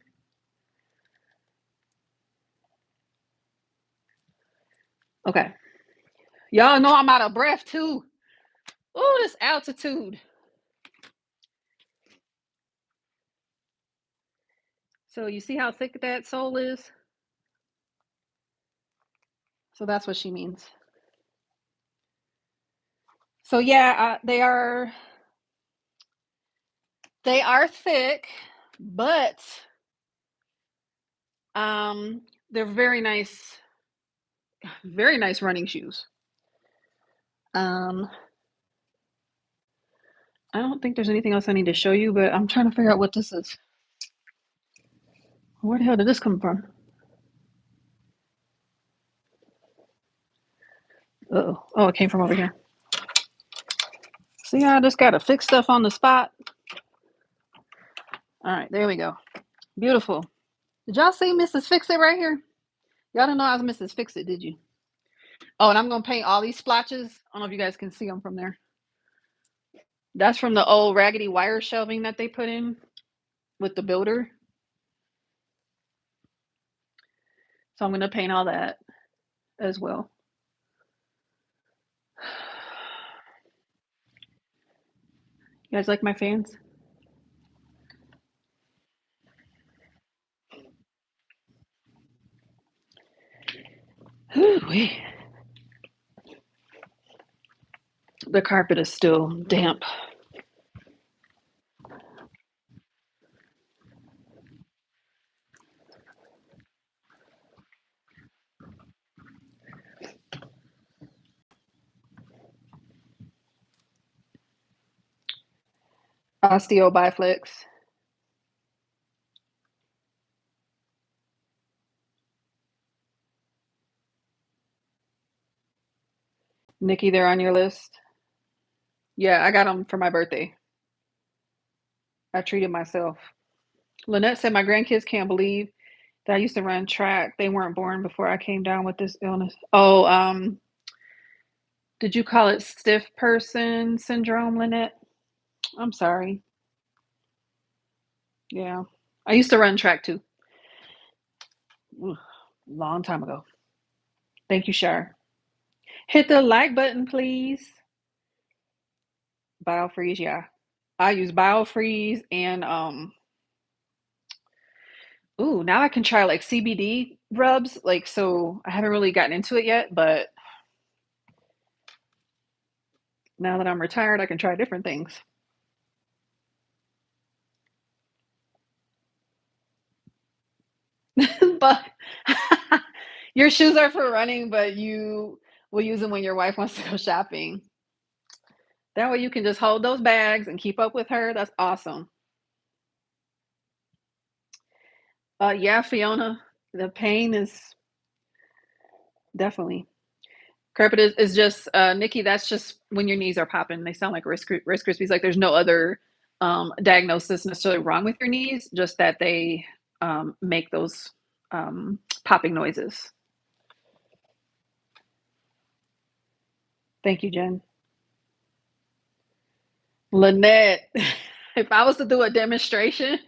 [SPEAKER 1] Okay. Y'all know I'm out of breath too. Oh, this altitude. So you see how thick that sole is? So that's what she means. So yeah, they are thick, but they're very nice running shoes. Um, I don't think there's anything else I need to show you, but I'm trying to figure out what this is. Where the hell did this come from? Uh-oh. Oh, it came from over here. See how I just got to fix stuff on the spot? All right, there we go. Beautiful. Did y'all see Mrs. Fix It right here? Y'all didn't know I was Mrs. Fix It, did you? Oh, and I'm going to paint all these splotches. I don't know if you guys can see them from there. That's from the old raggedy wire shelving that they put in with the builder. So I'm going to paint all that. as well. You guys like my fans? Whew, the carpet is still damp. Osteo Biflex. Nikki, they're on your list. Yeah, I got them for my birthday. I treated myself. Lynette said my grandkids can't believe that I used to run track. They weren't born before I came down with this illness. Oh, did you call it stiff person syndrome, Lynette? I'm sorry. Yeah. I used to run track too. Ooh, long time ago. Thank you, Shar. Hit the like button, please. Biofreeze, yeah. I use Biofreeze and ooh, now I can try like CBD rubs. Like so I haven't really gotten into it yet, but now that I'm retired, I can try different things. But your shoes are for running, but you will use them when your wife wants to go shopping. That way you can just hold those bags and keep up with her. That's awesome. Yeah, Fiona, the pain is definitely. Carpet is just Nikki. That's just when your knees are popping. They sound like Rice Krispies. Like there's no other diagnosis necessarily wrong with your knees. Just that they make those popping noises. Thank you, Jen. Lynette, if I was to do a demonstration,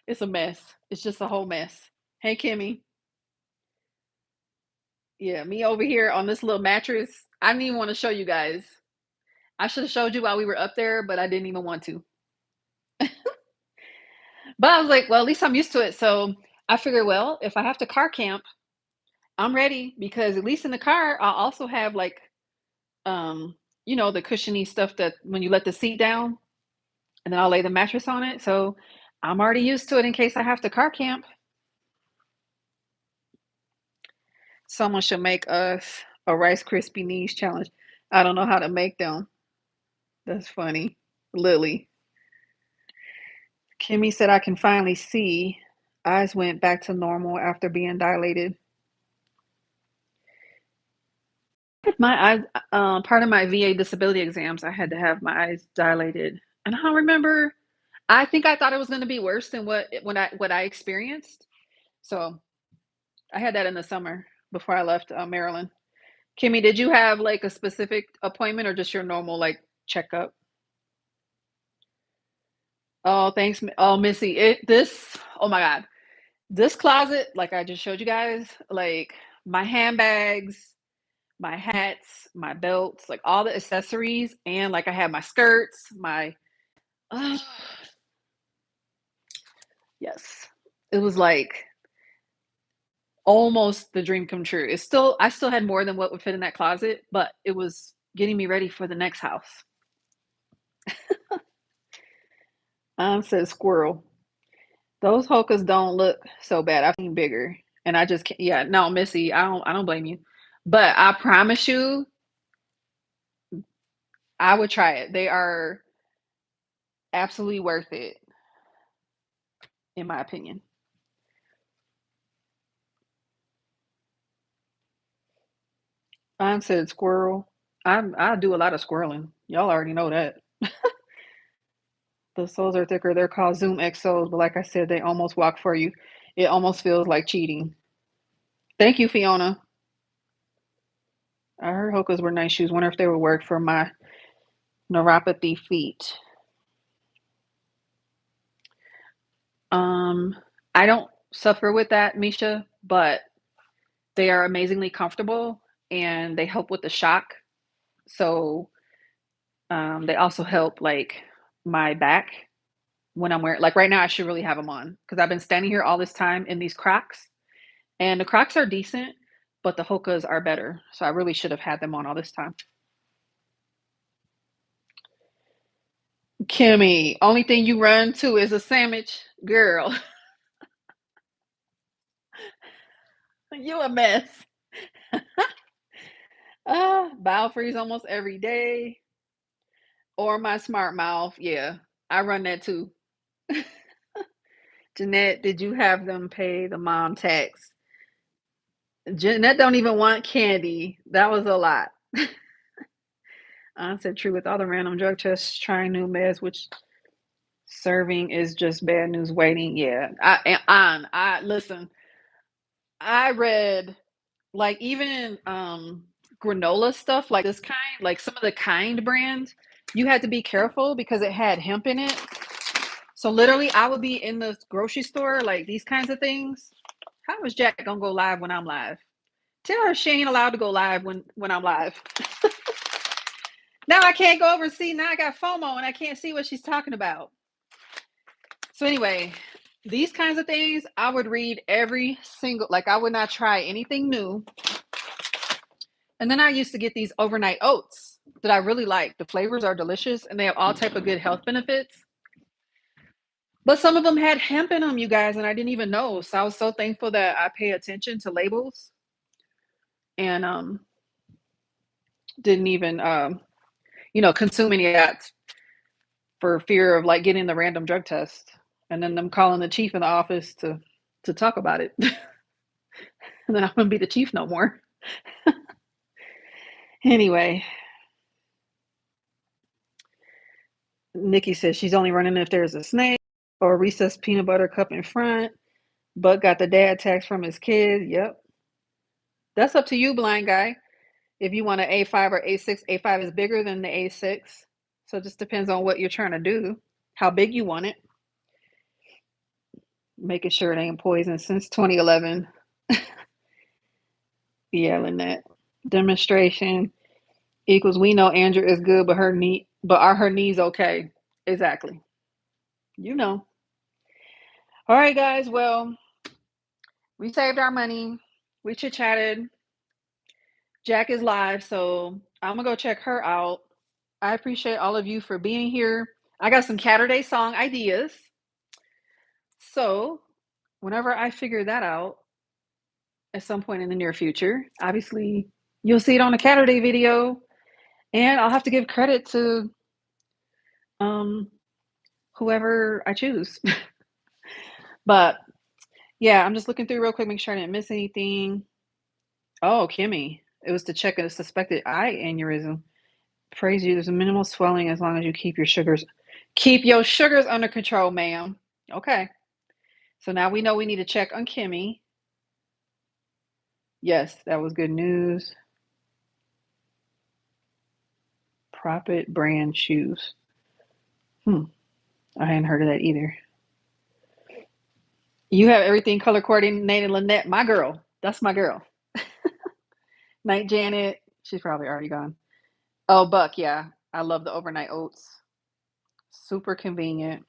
[SPEAKER 1] it's a mess. It's just a whole mess. Hey, Kimmy. Yeah, me over here on this little mattress. I didn't even want to show you guys. I should have showed you while we were up there, but I didn't even want to. But I was like, well, at least I'm used to it. So I figured, well, if I have to car camp, I'm ready because at least in the car, I'll also have like, um, the cushiony stuff that when you let the seat down and then I'll lay the mattress on it. So I'm already used to it in case I have to car camp. Someone should make us a Rice Krispie knees challenge. I don't know how to make them. That's funny. Lily. Kimmy said I can finally see. Eyes went back to normal after being dilated. My eyes, part of my VA disability exams, I had to have my eyes dilated, and I don't remember. I think I thought it was going to be worse than what I experienced. So I had that in the summer before I left Maryland. Kimmy, did you have like a specific appointment or just your normal like checkup? Oh, thanks. Oh, Missy, oh my God, this closet, like I just showed you guys, like my handbags, my hats, my belts, like all the accessories, and like I had my skirts, uh, yes, it was like almost the dream come true. I still had more than what would fit in that closet, but it was getting me ready for the next house. Says squirrel. Those hokas don't look so bad. I've seen bigger, and I just can't. Yeah, no, Missy, I don't blame you, but I promise you, I would try it. They are absolutely worth it, in my opinion. Mine said squirrel. I do a lot of squirreling. Y'all already know that. The soles are thicker. They're called Zoom X soles, but like I said, they almost walk for you. It almost feels like cheating. Thank you, Fiona. I heard Hoka's were nice shoes. Wonder if they would work for my neuropathy feet. Um, I don't suffer with that, Misha, but They are amazingly comfortable and they help with the shock. So they also help like my back when I'm wearing, like right now, I should really have them on because I've been standing here all this time in these Crocs, and the Crocs are decent, but the Hokas are better. So I really should have had them on all this time. Kimmy, only thing you run to is a sandwich, girl. You a mess. Bowel freeze almost every day, or my smart mouth. Yeah, I run that too. Jeanette, did you have them pay the mom tax? Jeanette don't even want candy. That was a lot. I said true with all the random drug tests, trying new meds, which serving is just bad news waiting. Yeah. I listen, I read like even granola stuff like this kind, like some of the Kind brand, you had to be careful because it had hemp in it. So literally I would be in the grocery store, like these kinds of things. How is Jack gonna go live when I'm live? Tell her she ain't allowed to go live when I'm live. Now I can't go over and see. Now I got FOMO and I can't see what she's talking about. So anyway, these kinds of things I would read every single, like I would not try anything new. And then I used to get these overnight oats that I really like. The flavors are delicious and they have all type of good health benefits. But some of them had hemp in them, you guys, and I didn't even know. So I was so thankful that I pay attention to labels and didn't even consume any of that for fear of like getting the random drug test and then them calling the chief in the office to talk about it. And then I'm gonna be the chief no more. Anyway, Nikki says she's only running if there's a snake or a recessed peanut butter cup in front, but got the dad tax from his kid. Yep. That's up to you, blind guy. If you want an A5 or A6, A5 is bigger than the A6. So it just depends on what you're trying to do, how big you want it. Making sure it ain't poison since 2011. Yeah, Lynette. Demonstration equals we know Andrew is good, but are her knees okay? Exactly. You know. All right, guys. Well, we saved our money. We chit chatted. Jack is live, so I'm gonna go check her out. I appreciate all of you for being here. I got some Catterday song ideas. So whenever I figure that out at some point in the near future, obviously you'll see it on the Catterday video. And I'll have to give credit to um whoever I choose. But yeah, I'm just looking through real quick, make sure I didn't miss anything. Oh, Kimmy. It was to check a suspected eye aneurysm. Praise you. There's a minimal swelling as long as you keep your sugars under control, ma'am. Okay. So now we know we need to check on Kimmy. Yes, that was good news. Prophet brand shoes. I hadn't heard of that either. You have everything color coordinated, Lynette. My girl. That's my girl. Night Janet. She's probably already gone. Oh, Buck. Yeah. I love the overnight oats. Super convenient.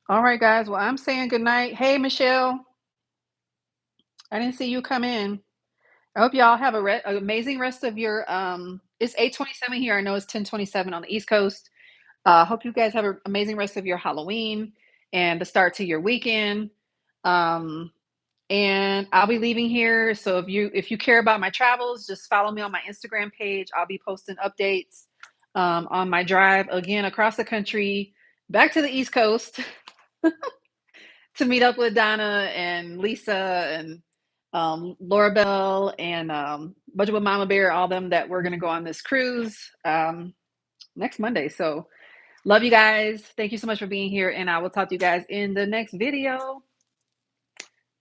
[SPEAKER 1] All right, guys. Well, I'm saying good night. Hey, Michelle. I didn't see you come in. I hope y'all have an amazing rest of your. It's 8:27 here. I know it's 10:27 on the East Coast. Hope you guys have an amazing rest of your Halloween and the start to your weekend. Um, and I'll be leaving here. So if you care about my travels, just follow me on my Instagram page. I'll be posting updates on my drive again across the country, back to the East Coast to meet up with Donna and Lisa and Laura Bell and Budget with Mama Bear, all them that we're gonna go on this cruise next Monday. So love you guys. Thank you so much for being here, and I will talk to you guys in the next video.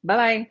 [SPEAKER 1] Bye bye.